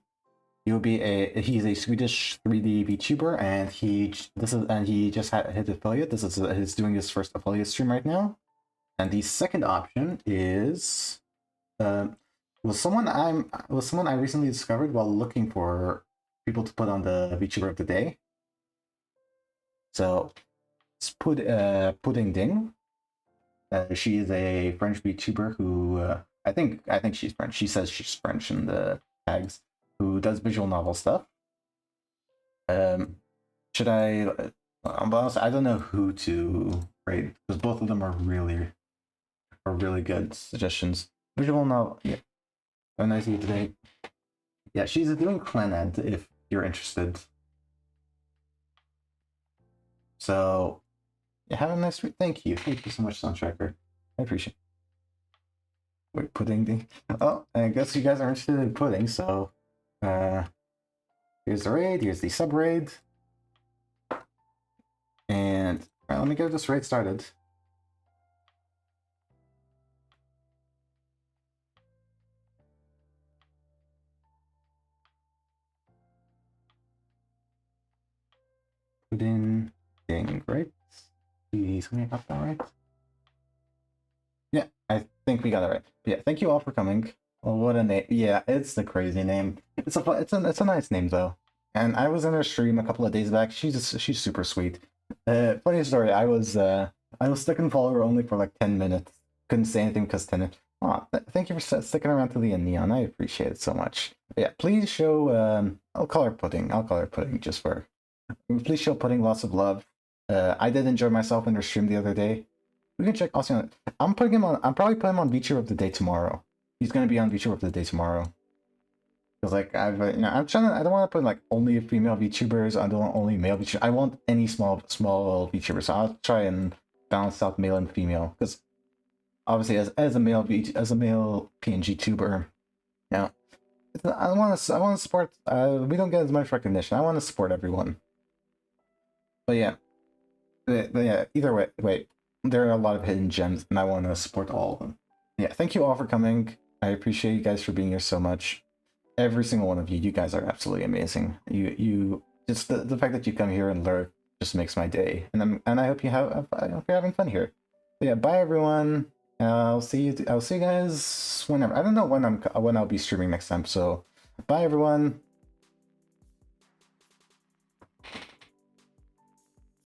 He's a Swedish 3D VTuber, and he just had his affiliate. He's doing his first affiliate stream right now. And the second option is was someone I recently discovered while looking for people to put on the VTuber of the day. So it's Pudding Ding. She is a French VTuber who I think she's French. She says she's French in the tags. Who does visual novel stuff. Should I? Honestly, I don't know who to rate, because both of them are really good suggestions. Visual novel, yeah. Have a nice day today. Yeah, she's doing Claned if you're interested. So, yeah, have a nice week. Thank you so much, Soundtracker. I appreciate it. Wait, pudding thing. Oh, I guess you guys are interested in pudding, so here's the raid, here's the sub raid. And let me get this raid started. Pudding thing, right? Please, we got that right. Yeah, I think we got it right. Yeah, thank you all for coming. Well, what a name! Yeah, it's the crazy name. It's a nice name though. And I was in her stream a couple of days back. She's super sweet. Funny story. I was stuck in follower only for like 10 minutes. Couldn't say anything because 10. Oh, thank you for sticking around to the end, Neon. I appreciate it so much. But yeah, please show. I'll call her Pudding. I'll call her Pudding just for. Please show Pudding lots of love. I did enjoy myself in her stream the other day. We can check also. I'm putting him on. I'm probably putting him on VTuber of the Day tomorrow. He's gonna be on VTuber of the Day tomorrow. Because like I'm trying to. I don't want to put like only female VTubers. I don't want only male VTubers. I want any small VTubers. So I'll try and balance out male and female. Because obviously, as a male PNG tuber, yeah, I want to support. We don't get as much recognition. I want to support everyone. But yeah, Either way, wait. There are a lot of hidden gems, and I want to support all of them. Yeah, thank you all for coming. I appreciate you guys for being here so much. Every single one of you, you guys are absolutely amazing. You just the fact that you come here and lurk just makes my day. And I hope I hope you're having fun here. But yeah, bye everyone. I'll see you guys whenever. I don't know when I'll be streaming next time. So bye everyone.